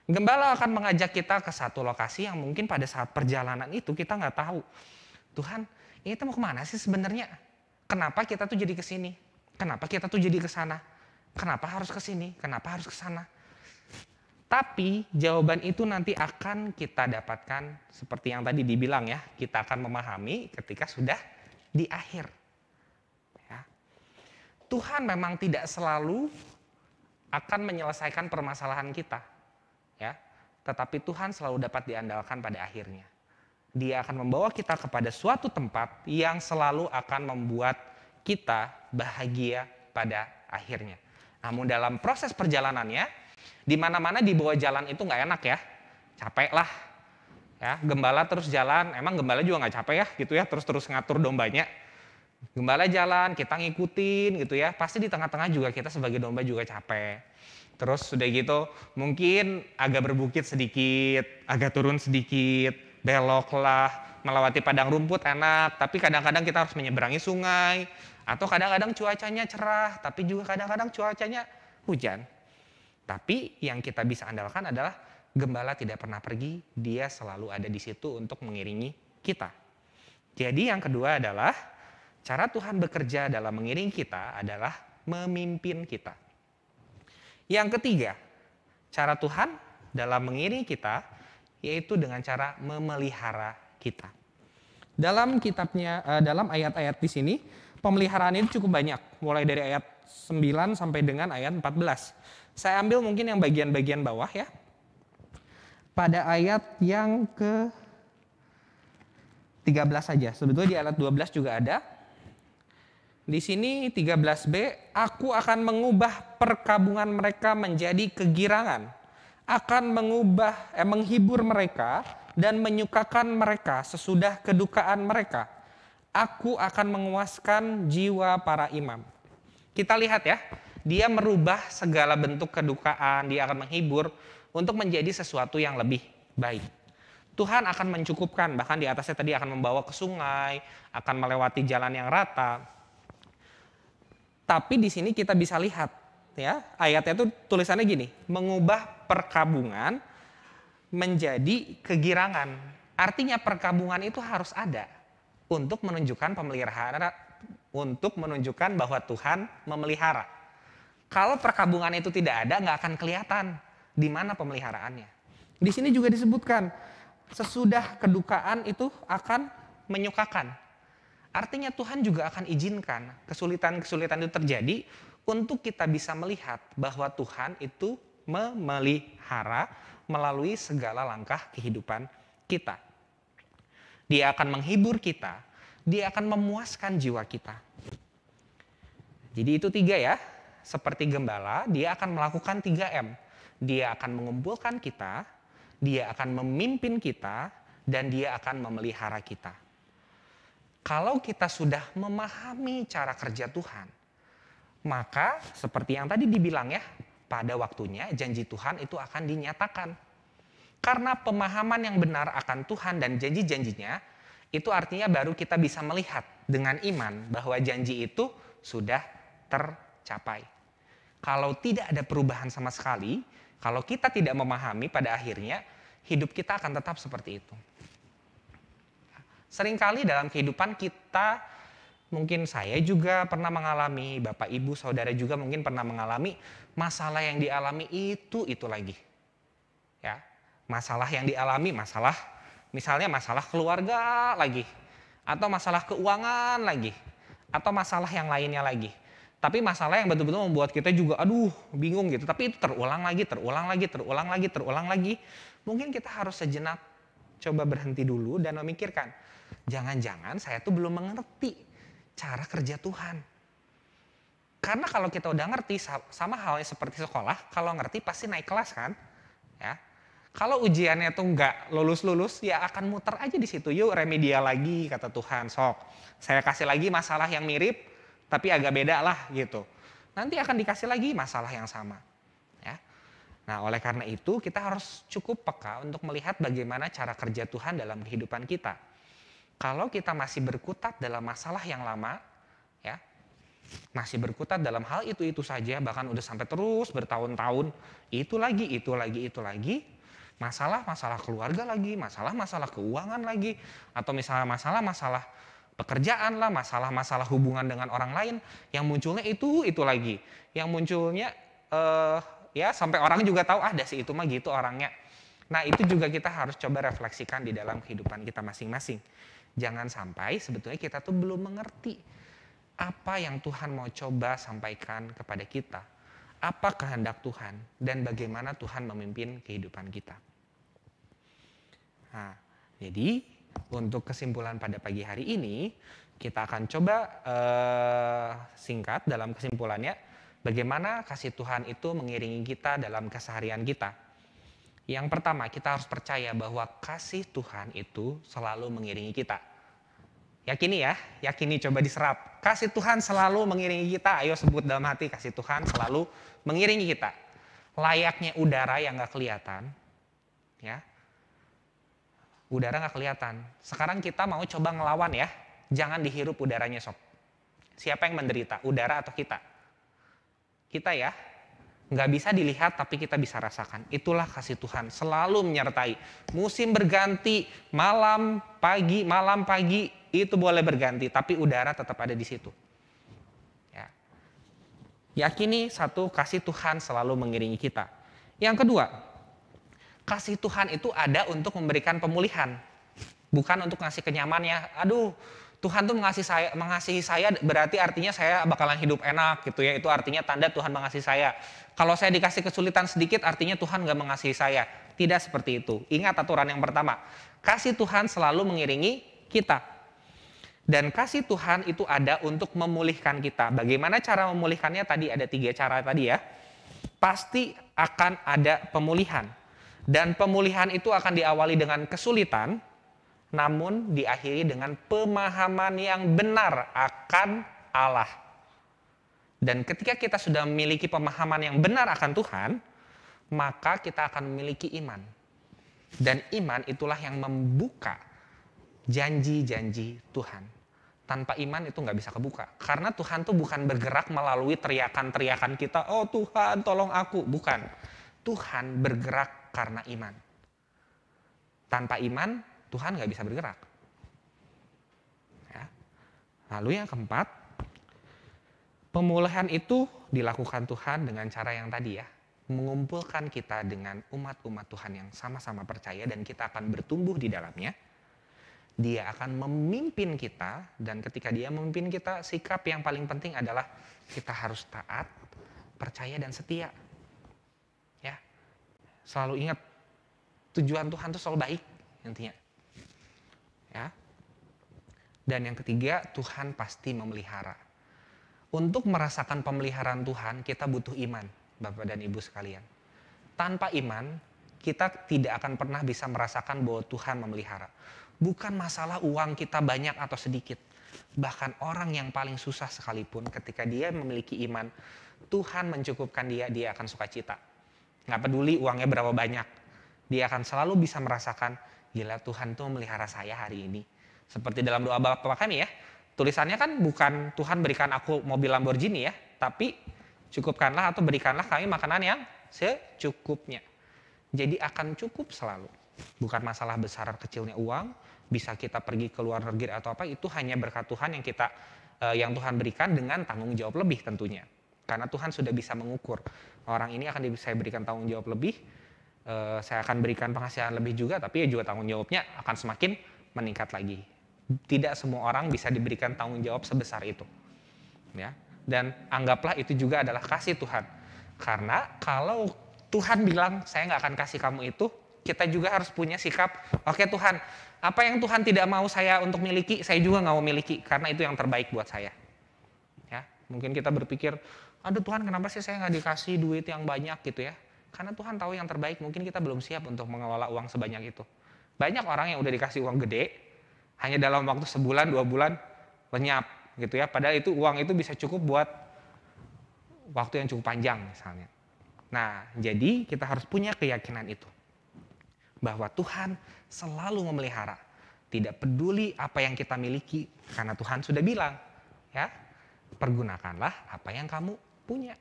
Gembala akan mengajak kita ke satu lokasi yang mungkin pada saat perjalanan itu kita nggak tahu. Tuhan, ini tuh mau kemana sih sebenarnya? Kenapa kita tuh jadi ke sini? Kenapa kita tuh jadi ke sana? Kenapa harus ke sini? Kenapa harus ke sana? Tapi jawaban itu nanti akan kita dapatkan seperti yang tadi dibilang ya, kita akan memahami ketika sudah di akhir. Ya. Tuhan memang tidak selalu akan menyelesaikan permasalahan kita, ya, tetapi Tuhan selalu dapat diandalkan pada akhirnya. Dia akan membawa kita kepada suatu tempat yang selalu akan membuat kita bahagia pada akhirnya. Namun dalam proses perjalanannya, di mana-mana di bawah jalan itu nggak enak ya, capek lah, ya. Gembala terus jalan, emang gembala juga nggak capek ya, gitu ya, terus ngatur dombanya. Gembala jalan, kita ngikutin, gitu ya. Pasti di tengah-tengah juga kita sebagai domba juga capek. Terus sudah gitu, mungkin agak berbukit sedikit, agak turun sedikit, belok lah, melewati padang rumput enak, tapi kadang-kadang kita harus menyeberangi sungai, atau kadang-kadang cuacanya cerah, tapi juga kadang-kadang cuacanya hujan. Tapi yang kita bisa andalkan adalah gembala tidak pernah pergi, dia selalu ada di situ untuk mengiringi kita. Jadi yang kedua adalah cara Tuhan bekerja dalam mengiringi kita adalah memimpin kita. Yang ketiga, cara Tuhan dalam mengiringi kita yaitu dengan cara memelihara kita. Dalam kitabnya, dalam ayat-ayat di sini, pemeliharaan ini cukup banyak, mulai dari ayat 9 sampai dengan ayat 14. Saya ambil mungkin yang bagian-bagian bawah ya. Pada ayat yang ke 13 saja. Sebetulnya di ayat 12 juga ada. Di sini 13b, aku akan mengubah perkabungan mereka menjadi kegirangan. Akan menghibur mereka dan menyukakan mereka sesudah kedukaan mereka. Aku akan menguaskan jiwa para imam. Kita lihat ya, dia merubah segala bentuk kedukaan, dia akan menghibur untuk menjadi sesuatu yang lebih baik. Tuhan akan mencukupkan, bahkan di atasnya tadi akan membawa ke sungai, akan melewati jalan yang rata. Tapi di sini kita bisa lihat ya, ayatnya itu tulisannya gini, mengubah perkabungan menjadi kegirangan. Artinya perkabungan itu harus ada untuk menunjukkan pemeliharaan, untuk menunjukkan bahwa Tuhan memelihara. Kalau perkabungan itu tidak ada, nggak akan kelihatan di mana pemeliharaannya. Di sini juga disebutkan, sesudah kedukaan itu akan menyukakan. Artinya Tuhan juga akan izinkan kesulitan-kesulitan itu terjadi untuk kita bisa melihat bahwa Tuhan itu memelihara melalui segala langkah kehidupan kita. Dia akan menghibur kita, dia akan memuaskan jiwa kita. Jadi itu 3 ya, seperti gembala, dia akan melakukan 3M. Dia akan mengumpulkan kita, dia akan memimpin kita, dan dia akan memelihara kita. Kalau kita sudah memahami cara kerja Tuhan, maka seperti yang tadi dibilang ya, pada waktunya janji Tuhan itu akan dinyatakan. Karena pemahaman yang benar akan Tuhan dan janji-janjinya, itu artinya baru kita bisa melihat dengan iman bahwa janji itu sudah tercapai. Kalau tidak ada perubahan sama sekali, kalau kita tidak memahami, pada akhirnya hidup kita akan tetap seperti itu. Seringkali dalam kehidupan kita, mungkin saya juga pernah mengalami, Bapak, Ibu, Saudara juga mungkin pernah mengalami masalah yang dialami itu lagi. Ya, masalah yang dialami, misalnya masalah keluarga lagi, atau masalah keuangan lagi, atau masalah yang lainnya lagi. Tapi masalah yang betul-betul membuat kita juga bingung gitu. Tapi itu terulang lagi. Mungkin kita harus sejenak coba berhenti dulu dan memikirkan, jangan-jangan saya tuh belum mengerti cara kerja Tuhan. Karena kalau kita udah ngerti, sama halnya seperti sekolah, kalau ngerti pasti naik kelas kan, ya. Kalau ujiannya tuh nggak lulus-lulus, ya akan muter aja di situ. Yuk remedial lagi, kata Tuhan. Sok, saya kasih lagi masalah yang mirip, tapi agak beda lah gitu. Nanti akan dikasih lagi masalah yang sama. Ya. Nah, oleh karena itu kita harus cukup peka untuk melihat bagaimana cara kerja Tuhan dalam kehidupan kita. Kalau kita masih berkutat dalam masalah yang lama, ya, masih berkutat dalam hal itu saja, bahkan udah sampai terus bertahun-tahun, itu lagi, masalah keluarga lagi, masalah keuangan lagi, atau misalnya masalah pekerjaan lah, masalah hubungan dengan orang lain, yang munculnya itu lagi, yang munculnya ya sampai orang juga tahu ada sih itu mah gitu orangnya. Nah, itu juga kita harus coba refleksikan di dalam kehidupan kita masing-masing. Jangan sampai sebetulnya kita tuh belum mengerti apa yang Tuhan mau coba sampaikan kepada kita, apa kehendak Tuhan, dan bagaimana Tuhan memimpin kehidupan kita. Nah, jadi untuk kesimpulan pada pagi hari ini, kita akan coba singkat dalam kesimpulannya, bagaimana kasih Tuhan itu mengiringi kita dalam keseharian kita. Yang pertama, kita harus percaya bahwa kasih Tuhan itu selalu mengiringi kita. Yakini, coba diserap. Kasih Tuhan selalu mengiringi kita. Ayo sebut dalam hati, kasih Tuhan selalu mengiringi kita. Layaknya udara yang gak kelihatan. Ya, udara gak kelihatan. Sekarang kita mau coba ngelawan ya. Jangan dihirup udaranya sob. Siapa yang menderita? Udara atau kita? Kita ya. Nggak bisa dilihat tapi kita bisa rasakan. Itulah kasih Tuhan selalu menyertai. Musim berganti, malam pagi itu boleh berganti, tapi udara tetap ada di situ. Ya. Yakini satu, kasih Tuhan selalu mengiringi kita. Yang kedua, kasih Tuhan itu ada untuk memberikan pemulihan, bukan untuk ngasih kenyamannya. Aduh, Tuhan tuh mengasihi saya berarti artinya saya bakalan hidup enak gitu ya. Itu artinya tanda Tuhan mengasihi saya. Kalau saya dikasih kesulitan sedikit artinya Tuhan gak mengasihi saya. Tidak seperti itu. Ingat aturan yang pertama. Kasih Tuhan selalu mengiringi kita. Dan kasih Tuhan itu ada untuk memulihkan kita. Bagaimana cara memulihkannya? Tadi ada 3 cara tadi ya. Pasti akan ada pemulihan. Dan pemulihan itu akan diawali dengan kesulitan, namun diakhiri dengan pemahaman yang benar akan Allah. Dan ketika kita sudah memiliki pemahaman yang benar akan Tuhan, maka kita akan memiliki iman. Dan iman itulah yang membuka janji-janji Tuhan. Tanpa iman itu nggak bisa kebuka. Karena Tuhan tuh bukan bergerak melalui teriakan-teriakan kita, oh Tuhan tolong aku. Bukan. Tuhan bergerak karena iman. Tanpa iman, Tuhan nggak bisa bergerak. Ya. Lalu yang keempat, pemulihan itu dilakukan Tuhan dengan cara yang tadi ya. Mengumpulkan kita dengan umat-umat Tuhan yang sama-sama percaya dan kita akan bertumbuh di dalamnya. Dia akan memimpin kita dan ketika dia memimpin kita, sikap yang paling penting adalah kita harus taat, percaya dan setia. Ya. Selalu ingat tujuan Tuhan itu selalu baik intinya. Ya. Dan yang ketiga, Tuhan pasti memelihara. Untuk merasakan pemeliharaan Tuhan, kita butuh iman, Bapak dan Ibu sekalian. Tanpa iman, kita tidak akan pernah bisa merasakan bahwa Tuhan memelihara. Bukan masalah uang kita banyak atau sedikit. Bahkan orang yang paling susah sekalipun ketika dia memiliki iman, Tuhan mencukupkan dia akan sukacita. Nggak peduli uangnya berapa banyak. Dia akan selalu bisa merasakan, gila Tuhan tuh memelihara saya hari ini. Seperti dalam doa Bapa kami ya. Tulisannya kan bukan Tuhan berikan aku mobil Lamborghini ya. Tapi cukupkanlah atau berikanlah kami makanan yang secukupnya. Jadi akan cukup selalu. Bukan masalah besar kecilnya uang, bisa kita pergi ke luar negeri atau apa, itu hanya berkat Tuhan yang Tuhan berikan dengan tanggung jawab lebih tentunya. Karena Tuhan sudah bisa mengukur, orang ini akan saya berikan tanggung jawab lebih, saya akan berikan penghasilan lebih juga, tapi ya juga tanggung jawabnya akan semakin meningkat lagi. Tidak semua orang bisa diberikan tanggung jawab sebesar itu. Ya. Dan anggaplah itu juga adalah kasih Tuhan. Karena kalau Tuhan bilang, saya nggak akan kasih kamu itu, kita juga harus punya sikap, oke Tuhan, apa yang Tuhan tidak mau saya untuk miliki, saya juga nggak mau miliki, karena itu yang terbaik buat saya. Ya, mungkin kita berpikir, aduh Tuhan kenapa sih saya nggak dikasih duit yang banyak gitu ya. Karena Tuhan tahu yang terbaik, mungkin kita belum siap untuk mengelola uang sebanyak itu. Banyak orang yang udah dikasih uang gede, hanya dalam waktu sebulan, 2 bulan, lenyap gitu ya. Padahal itu uang itu bisa cukup buat waktu yang cukup panjang misalnya. Nah, jadi kita harus punya keyakinan itu. Bahwa Tuhan selalu memelihara. Tidak peduli apa yang kita miliki, karena Tuhan sudah bilang, ya, pergunakanlah apa yang kamu punya.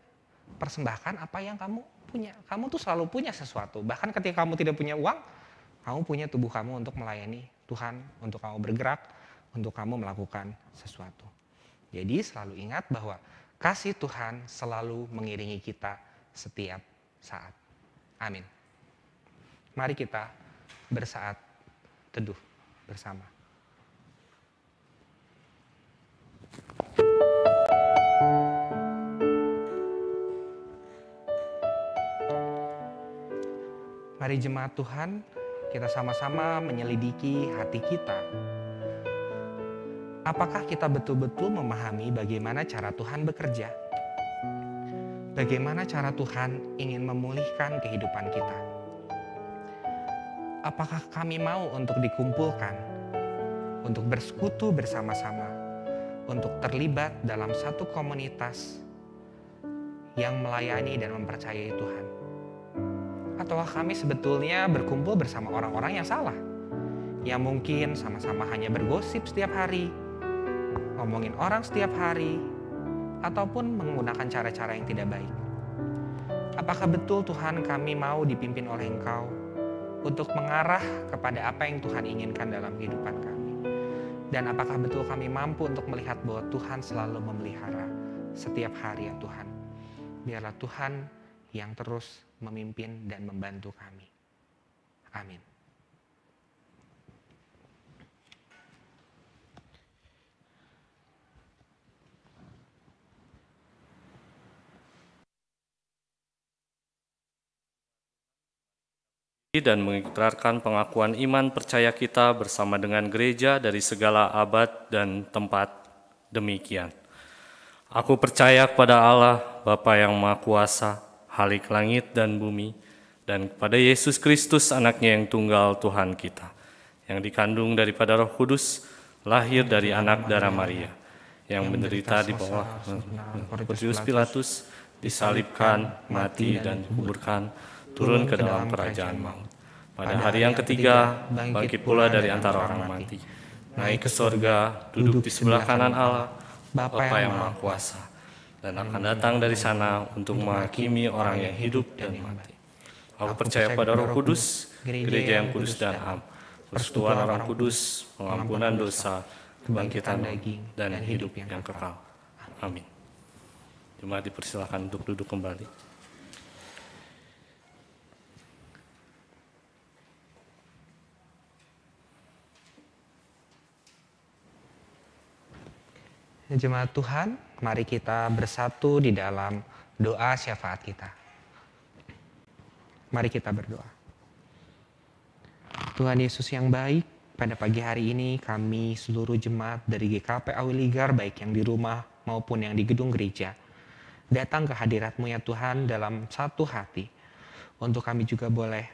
Persembahkan apa yang kamu punya. Kamu tuh selalu punya sesuatu. Bahkan ketika kamu tidak punya uang, kamu punya tubuh kamu untuk melayani Tuhan, untuk kamu bergerak, untuk kamu melakukan sesuatu. Jadi selalu ingat bahwa kasih Tuhan selalu mengiringi kita setiap saat. Amin. Mari kita bersaat teduh bersama. Mari jemaat Tuhan, kita sama-sama menyelidiki hati kita. Apakah kita betul-betul memahami bagaimana cara Tuhan bekerja? Bagaimana cara Tuhan ingin memulihkan kehidupan kita? Apakah kami mau untuk dikumpulkan, untuk bersekutu bersama-sama, untuk terlibat dalam satu komunitas yang melayani dan mempercayai Tuhan? Ataukah kami sebetulnya berkumpul bersama orang-orang yang salah, yang mungkin sama-sama hanya bergosip setiap hari, ngomongin orang setiap hari, ataupun menggunakan cara-cara yang tidak baik? Apakah betul Tuhan kami mau dipimpin oleh Engkau untuk mengarah kepada apa yang Tuhan inginkan dalam kehidupan kami? Dan apakah betul kami mampu untuk melihat bahwa Tuhan selalu memelihara setiap hari ya Tuhan? Biarlah Tuhan yang terus memimpin dan membantu kami. Amin. dan mengikrarkan pengakuan iman percaya kita bersama dengan gereja dari segala abad dan tempat demikian. Aku percaya kepada Allah, Bapa yang Maha Kuasa, Khalik langit dan bumi, dan kepada Yesus Kristus, anaknya yang tunggal Tuhan kita, yang dikandung daripada Roh Kudus, lahir dari anak darah Maria, yang menderita di bawah Pontius Pilatus, disalibkan, mati dan dikuburkan, turun ke dalam kerajaan maut. Pada hari yang ketiga, bangkit pula dari antara orang mati, naik ke sorga, duduk di sebelah kanan Allah, Bapa yang Maha Kuasa, dan akan datang dari sana untuk menghakimi orang yang hidup dan mati. Aku percaya pada Roh Kudus, gereja yang kudus dan am, persekutuan orang kudus, pengampunan dosa, kebangkitan dan hidup yang kekal. Amin. Jemaat dipersilakan untuk duduk kembali. Jemaat Tuhan, mari kita bersatu di dalam doa syafaat kita. Mari kita berdoa. Tuhan Yesus yang baik, pada pagi hari ini kami seluruh jemaat dari GKP Awiligar, baik yang di rumah maupun yang di gedung gereja, datang ke hadirat-Mu ya Tuhan dalam satu hati. Untuk kami juga boleh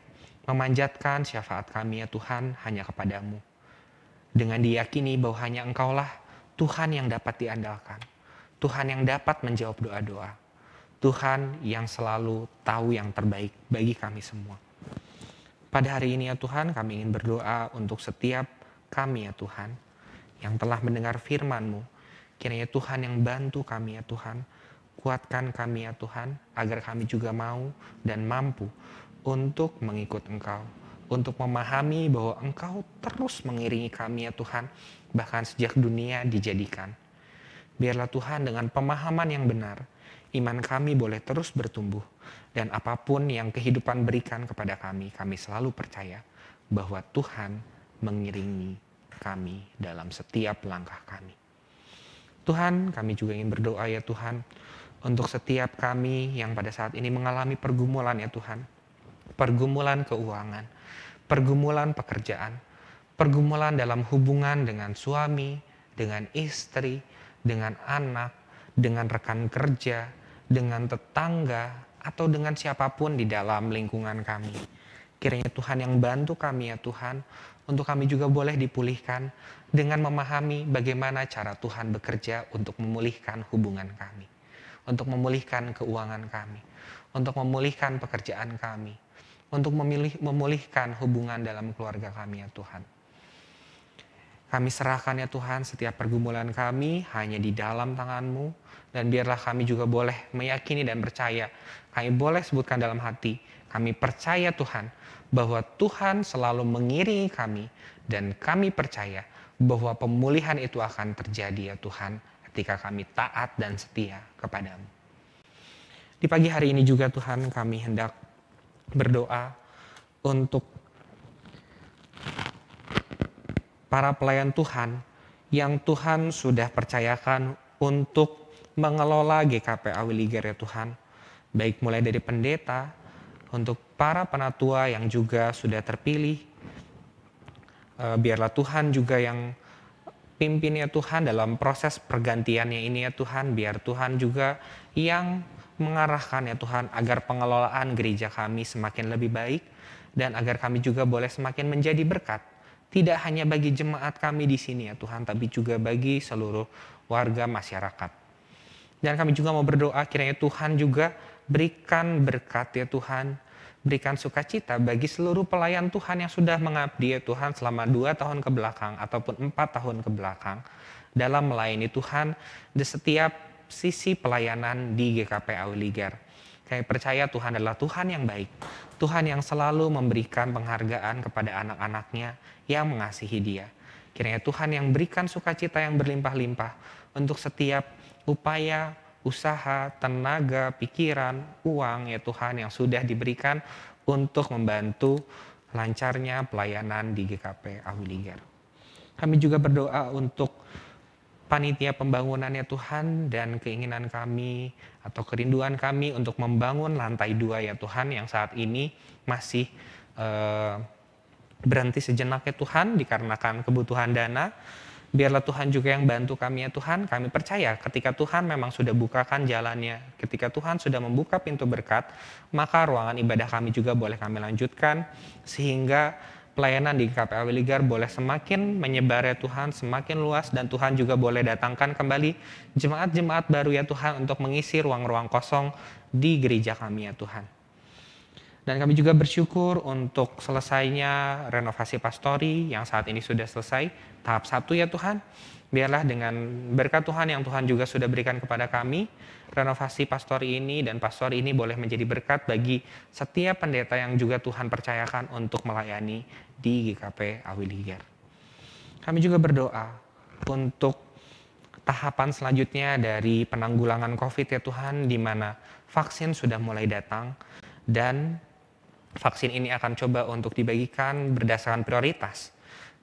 memanjatkan syafaat kami ya Tuhan hanya kepadamu. Dengan diyakini bahwa hanya Engkaulah Tuhan yang dapat diandalkan, Tuhan yang dapat menjawab doa-doa, Tuhan yang selalu tahu yang terbaik bagi kami semua. Pada hari ini ya Tuhan, kami ingin berdoa untuk setiap kami ya Tuhan, yang telah mendengar firman-Mu. Kiranya Tuhan yang bantu kami ya Tuhan, kuatkan kami ya Tuhan, agar kami juga mau dan mampu untuk mengikut Engkau, untuk memahami bahwa Engkau terus mengiringi kami ya Tuhan, bahkan sejak dunia dijadikan. Biarlah Tuhan dengan pemahaman yang benar, iman kami boleh terus bertumbuh, dan apapun yang kehidupan berikan kepada kami, kami selalu percaya bahwa Tuhan mengiringi kami dalam setiap langkah kami. Tuhan, kami juga ingin berdoa ya Tuhan, untuk setiap kami yang pada saat ini mengalami pergumulan ya Tuhan, pergumulan keuangan, pergumulan pekerjaan, pergumulan dalam hubungan dengan suami, dengan istri, dengan anak, dengan rekan kerja, dengan tetangga, atau dengan siapapun di dalam lingkungan kami. Kiranya Tuhan yang bantu kami ya Tuhan, untuk kami juga boleh dipulihkan dengan memahami bagaimana cara Tuhan bekerja untuk memulihkan hubungan kami, untuk memulihkan keuangan kami, untuk memulihkan pekerjaan kami, untuk memulihkan hubungan dalam keluarga kami ya Tuhan. Kami serahkan ya Tuhan setiap pergumulan kami hanya di dalam tangan-Mu, dan biarlah kami juga boleh meyakini dan percaya. Kami boleh sebutkan dalam hati, kami percaya Tuhan bahwa Tuhan selalu mengiringi kami, dan kami percaya bahwa pemulihan itu akan terjadi ya Tuhan ketika kami taat dan setia kepada-Mu. Di pagi hari ini juga Tuhan, kami hendak berdoa untuk para pelayan Tuhan yang Tuhan sudah percayakan untuk mengelola GKP Awiligar ya Tuhan. Baik mulai dari pendeta, untuk para penatua yang juga sudah terpilih. Biarlah Tuhan juga yang pimpin ya Tuhan dalam proses pergantiannya ini ya Tuhan. Biar Tuhan juga yang mengarahkan ya Tuhan agar pengelolaan gereja kami semakin lebih baik, dan agar kami juga boleh semakin menjadi berkat. Tidak hanya bagi jemaat kami di sini ya Tuhan, tapi juga bagi seluruh warga masyarakat. Dan kami juga mau berdoa kiranya Tuhan juga berikan berkat ya Tuhan, berikan sukacita bagi seluruh pelayan Tuhan yang sudah mengabdi ya Tuhan selama 2 tahun ke belakang ataupun 4 tahun ke belakang dalam melayani Tuhan di setiap sisi pelayanan di GKP Awiligar. Kami percaya Tuhan adalah Tuhan yang baik, Tuhan yang selalu memberikan penghargaan kepada anak-anaknya yang mengasihi Dia. Kiranya Tuhan yang berikan sukacita yang berlimpah-limpah untuk setiap upaya, usaha, tenaga, pikiran, uang ya Tuhan yang sudah diberikan untuk membantu lancarnya pelayanan di GKP Awiligar. Kami juga berdoa untuk panitia pembangunan ya Tuhan, dan keinginan kami atau kerinduan kami untuk membangun lantai 2 ya Tuhan yang saat ini masih berhenti sejenak ya Tuhan dikarenakan kebutuhan dana. Biarlah Tuhan juga yang bantu kami ya Tuhan. Kami percaya ketika Tuhan memang sudah bukakan jalannya, ketika Tuhan sudah membuka pintu berkat, maka ruangan ibadah kami juga boleh kami lanjutkan, sehingga pelayanan di GKP Awiligar boleh semakin menyebar ya Tuhan, semakin luas, dan Tuhan juga boleh datangkan kembali jemaat-jemaat baru ya Tuhan untuk mengisi ruang-ruang kosong di gereja kami ya Tuhan. Dan kami juga bersyukur untuk selesainya renovasi pastori yang saat ini sudah selesai, tahap 1 ya Tuhan. Biarlah dengan berkat Tuhan yang Tuhan juga sudah berikan kepada kami, renovasi pastori ini dan pastori ini boleh menjadi berkat bagi setiap pendeta yang juga Tuhan percayakan untuk melayani di GKP Awiligar. Kami juga berdoa untuk tahapan selanjutnya dari penanggulangan COVID ya Tuhan, di mana vaksin sudah mulai datang dan vaksin ini akan coba untuk dibagikan berdasarkan prioritas.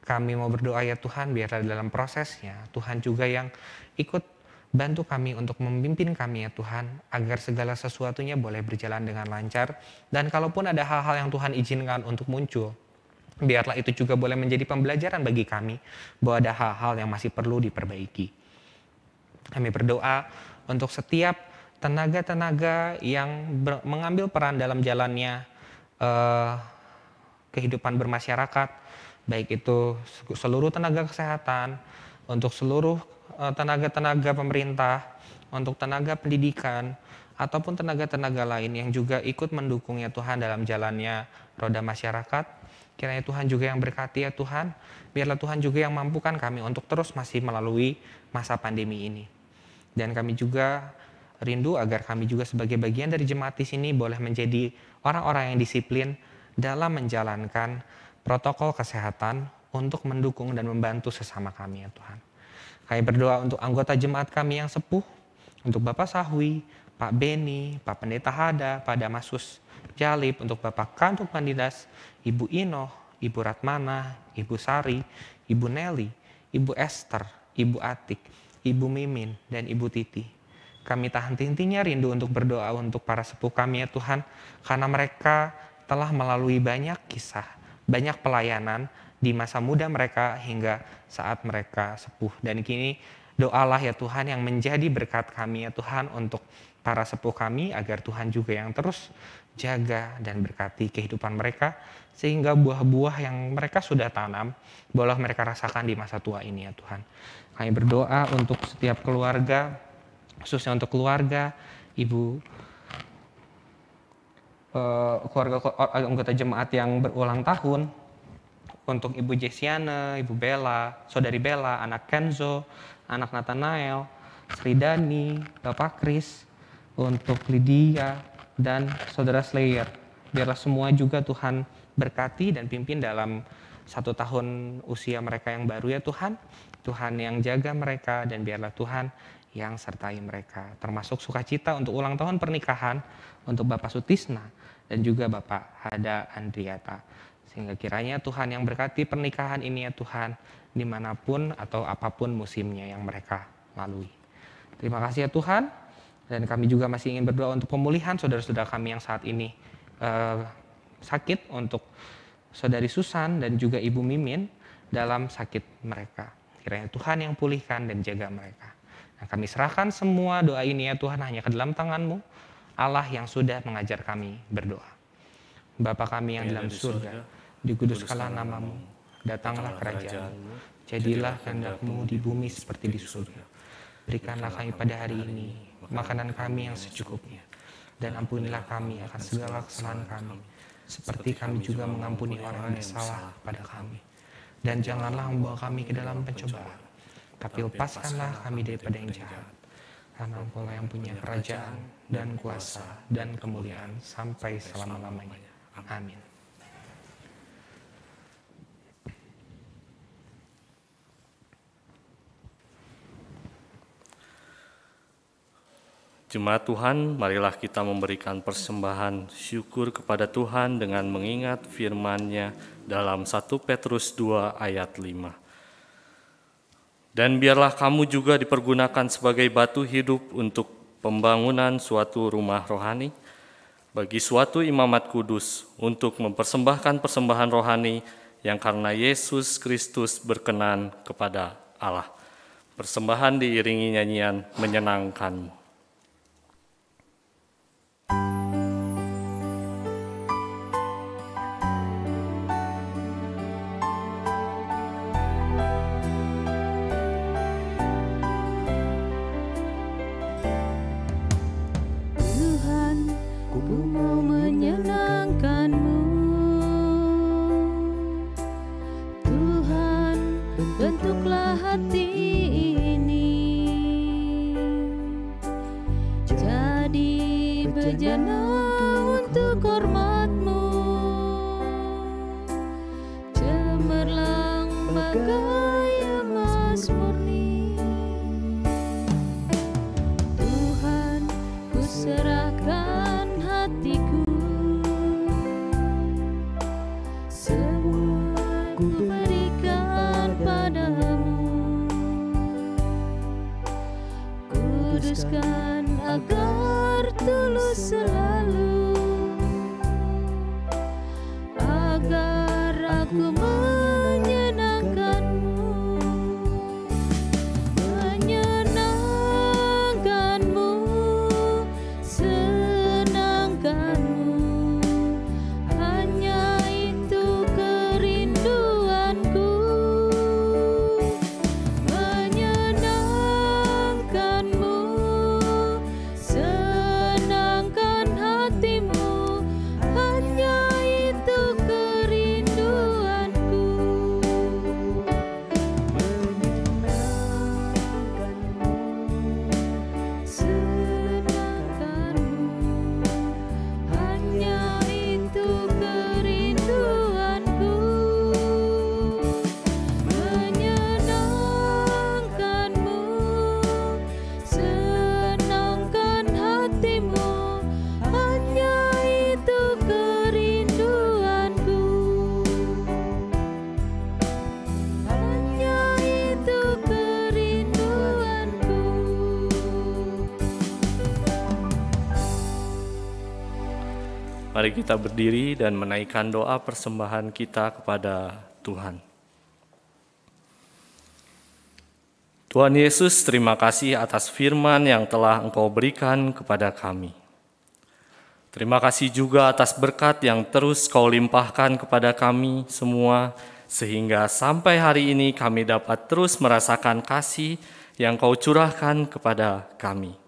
Kami mau berdoa ya Tuhan, biarlah dalam prosesnya Tuhan juga yang ikut bantu kami untuk memimpin kami ya Tuhan, agar segala sesuatunya boleh berjalan dengan lancar. Dan kalaupun ada hal-hal yang Tuhan izinkan untuk muncul, biarlah itu juga boleh menjadi pembelajaran bagi kami, bahwa ada hal-hal yang masih perlu diperbaiki. Kami berdoa untuk setiap tenaga-tenaga yang mengambil peran dalam jalannya kehidupan bermasyarakat, baik itu seluruh tenaga kesehatan, untuk seluruh tenaga-tenaga pemerintah, untuk tenaga pendidikan, ataupun tenaga-tenaga lain yang juga ikut mendukung ya Tuhan dalam jalannya roda masyarakat. Kiranya Tuhan juga yang berkati ya Tuhan, biarlah Tuhan juga yang mampukan kami untuk terus masih melalui masa pandemi ini. Dan kami juga rindu agar kami juga sebagai bagian dari jemaat di sini boleh menjadi orang-orang yang disiplin dalam menjalankan protokol kesehatan untuk mendukung dan membantu sesama kami ya Tuhan. Kami berdoa untuk anggota jemaat kami yang sepuh, untuk Bapak Sahwi, Pak Beni, Pak Pendeta Hada, Pak Damasus Jalib, untuk Bapak Kantuk Pandidas, Ibu Inoh, Ibu Ratmana, Ibu Sari, Ibu Nelly, Ibu Esther, Ibu Atik, Ibu Mimin, dan Ibu Titi. Kami tak henti-hentinya rindu untuk berdoa untuk para sepuh kami ya Tuhan, karena mereka telah melalui banyak kisah, banyak pelayanan di masa muda mereka hingga saat mereka sepuh. Dan kini doalah ya Tuhan yang menjadi berkat kami ya Tuhan untuk para sepuh kami, agar Tuhan juga yang terus jaga dan berkati kehidupan mereka, sehingga buah-buah yang mereka sudah tanam boleh mereka rasakan di masa tua ini ya Tuhan. Kami berdoa untuk setiap keluarga, khususnya untuk keluarga, keluarga anggota jemaat yang berulang tahun, untuk Ibu Jesiana, Ibu Bella, Saudari Bella, anak Kenzo, anak Nathanael, Sri Dani, Bapak Kris, untuk Lydia, dan Saudara Slayer. Biarlah semua juga Tuhan berkati dan pimpin dalam 1 tahun usia mereka yang baru ya Tuhan. Tuhan yang jaga mereka, dan biarlah Tuhan yang sertai mereka, termasuk sukacita untuk ulang tahun pernikahan untuk Bapak Sutisna dan juga Bapak Hada Andriata. Sehingga kiranya Tuhan yang berkati pernikahan ini ya Tuhan, dimanapun atau apapun musimnya yang mereka lalui. Terima kasih ya Tuhan, dan kami juga masih ingin berdoa untuk pemulihan saudara-saudara kami yang saat ini sakit, untuk Saudari Susan dan juga Ibu Mimin dalam sakit mereka. Kiranya Tuhan yang pulihkan dan jaga mereka. Nah, kami serahkan semua doa ini ya Tuhan hanya ke dalam tangan-Mu, Allah yang sudah mengajar kami berdoa. Bapa kami yang dalam surga, dikuduskanlah nama-Mu, datanglah kerajaan-Mu, jadilah kehendak-Mu di bumi seperti di surga. Berikanlah kami pada hari ini makanan kami yang secukupnya, dan ampunilah kami akan segala kesalahan kami, seperti kami juga mengampuni orang yang bersalah pada kami. Dan janganlah membawa kami ke dalam pencobaan, tapi lepaskanlah kami daripada yang jahat. Karena Engkau-lah yang punya kerajaan dan kuasa dan kemuliaan sampai selama-lamanya. Amin. Jemaat Tuhan, marilah kita memberikan persembahan syukur kepada Tuhan dengan mengingat firman-Nya dalam 1 Petrus 2 ayat 5. Dan biarlah kamu juga dipergunakan sebagai batu hidup untuk pembangunan suatu rumah rohani, bagi suatu imamat kudus untuk mempersembahkan persembahan rohani yang karena Yesus Kristus berkenan kepada Allah. Persembahan diiringi nyanyian menyenangkan-Mu. Bentuklah hati ini jadi bejana untuk hormat-Mu, cemerlang bagai emas murni. Tuhan, ku serahkan hatiku, semua ku berikan padamu. Kuduskan agar tulus selalu, agar aku menyenangkan-Mu, menyenangkan-Mu, senangkan-Mu. Hanya itu kerinduanku, menyenangkan-Mu, senangkan hati-Mu. Hanya itu kerinduanku, senangkan-Mu. Hanya itu kerinduanku, menyenangkan-Mu, senangkan hati-Mu. Hanya itu kerinduanku, hanya itu kerinduanku. Mari kita berdiri dan menaikkan doa persembahan kita kepada Tuhan. Tuhan Yesus, terima kasih atas firman yang telah Engkau berikan kepada kami. Terima kasih juga atas berkat yang terus Kau limpahkan kepada kami semua, sehingga sampai hari ini kami dapat terus merasakan kasih yang Kau curahkan kepada kami.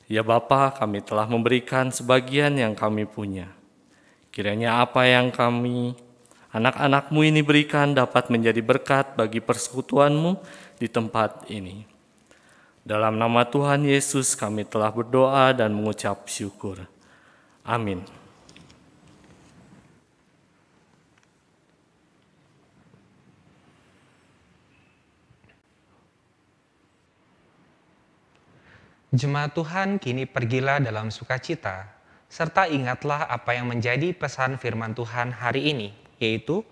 Ya Bapa, kami telah memberikan sebagian yang kami punya. Kiranya apa yang kami, anak-anak-Mu ini berikan dapat menjadi berkat bagi persekutuan-Mu di tempat ini. Dalam nama Tuhan Yesus kami telah berdoa dan mengucap syukur. Amin. Jemaat Tuhan, kini pergilah dalam sukacita, serta ingatlah apa yang menjadi pesan firman Tuhan hari ini, yaitu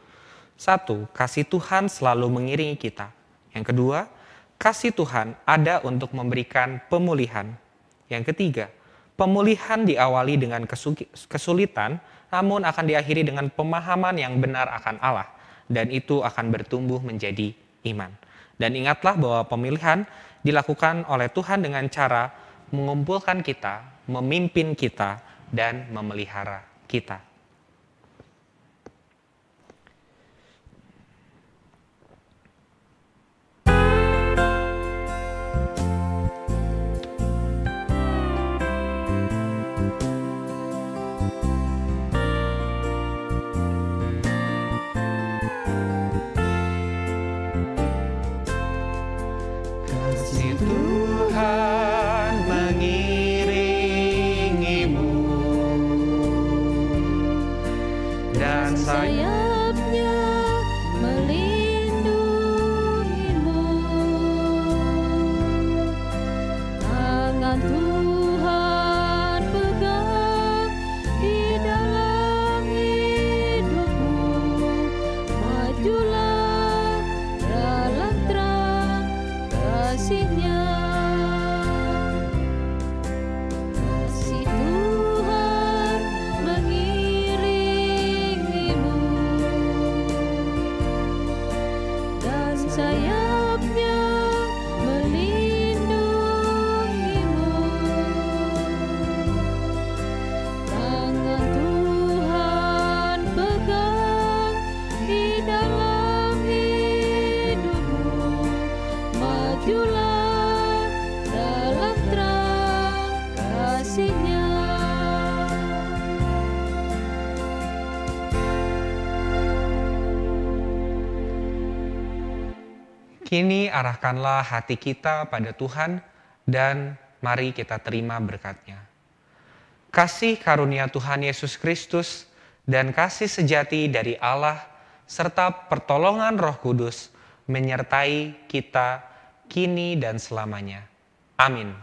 1. Kasih Tuhan selalu mengiringi kita. Yang kedua, kasih Tuhan ada untuk memberikan pemulihan. Yang ketiga, pemulihan diawali dengan kesulitan, namun akan diakhiri dengan pemahaman yang benar akan Allah, dan itu akan bertumbuh menjadi iman. Dan ingatlah bahwa pemilihan dilakukan oleh Tuhan dengan cara mengumpulkan kita, memimpin kita, dan memelihara kita. Kasih Tuhan mengiringimu sayapnya melindungimu. Tangan Tuhan pegang di dalam hidupmu. Majulah dalam terang kasih-Nya. Kini arahkanlah hati kita pada Tuhan dan mari kita terima berkat-Nya. Kasih karunia Tuhan Yesus Kristus dan kasih sejati dari Allah serta pertolongan Roh Kudus menyertai kita kini dan selamanya. Amin.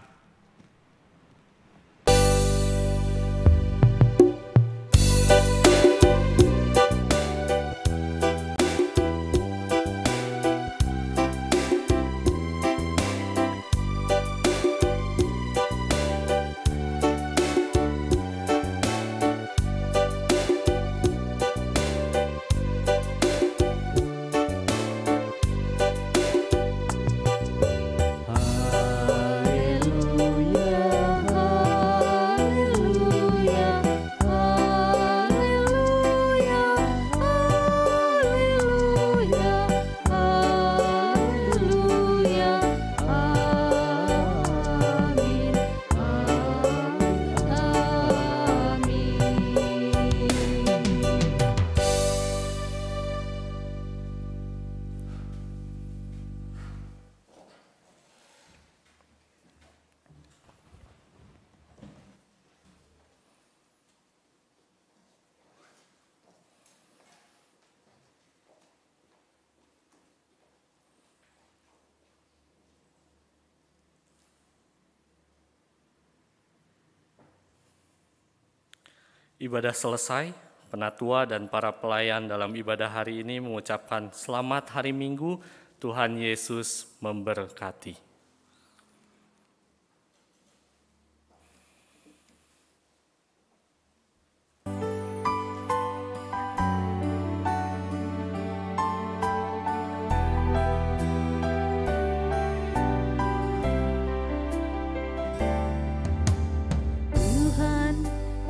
Ibadah selesai, penatua dan para pelayan dalam ibadah hari ini mengucapkan selamat hari Minggu, Tuhan Yesus memberkati.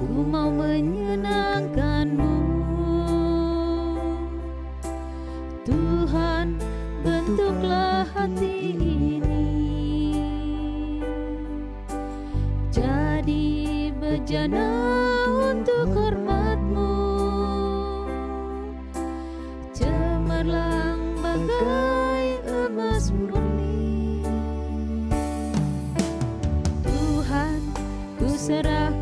Ku mau menyenangkan-Mu, Tuhan, bentuklah hati ini jadi bejana untuk hormat-Mu, cemerlang bagai emas murni. Tuhan, ku serahkan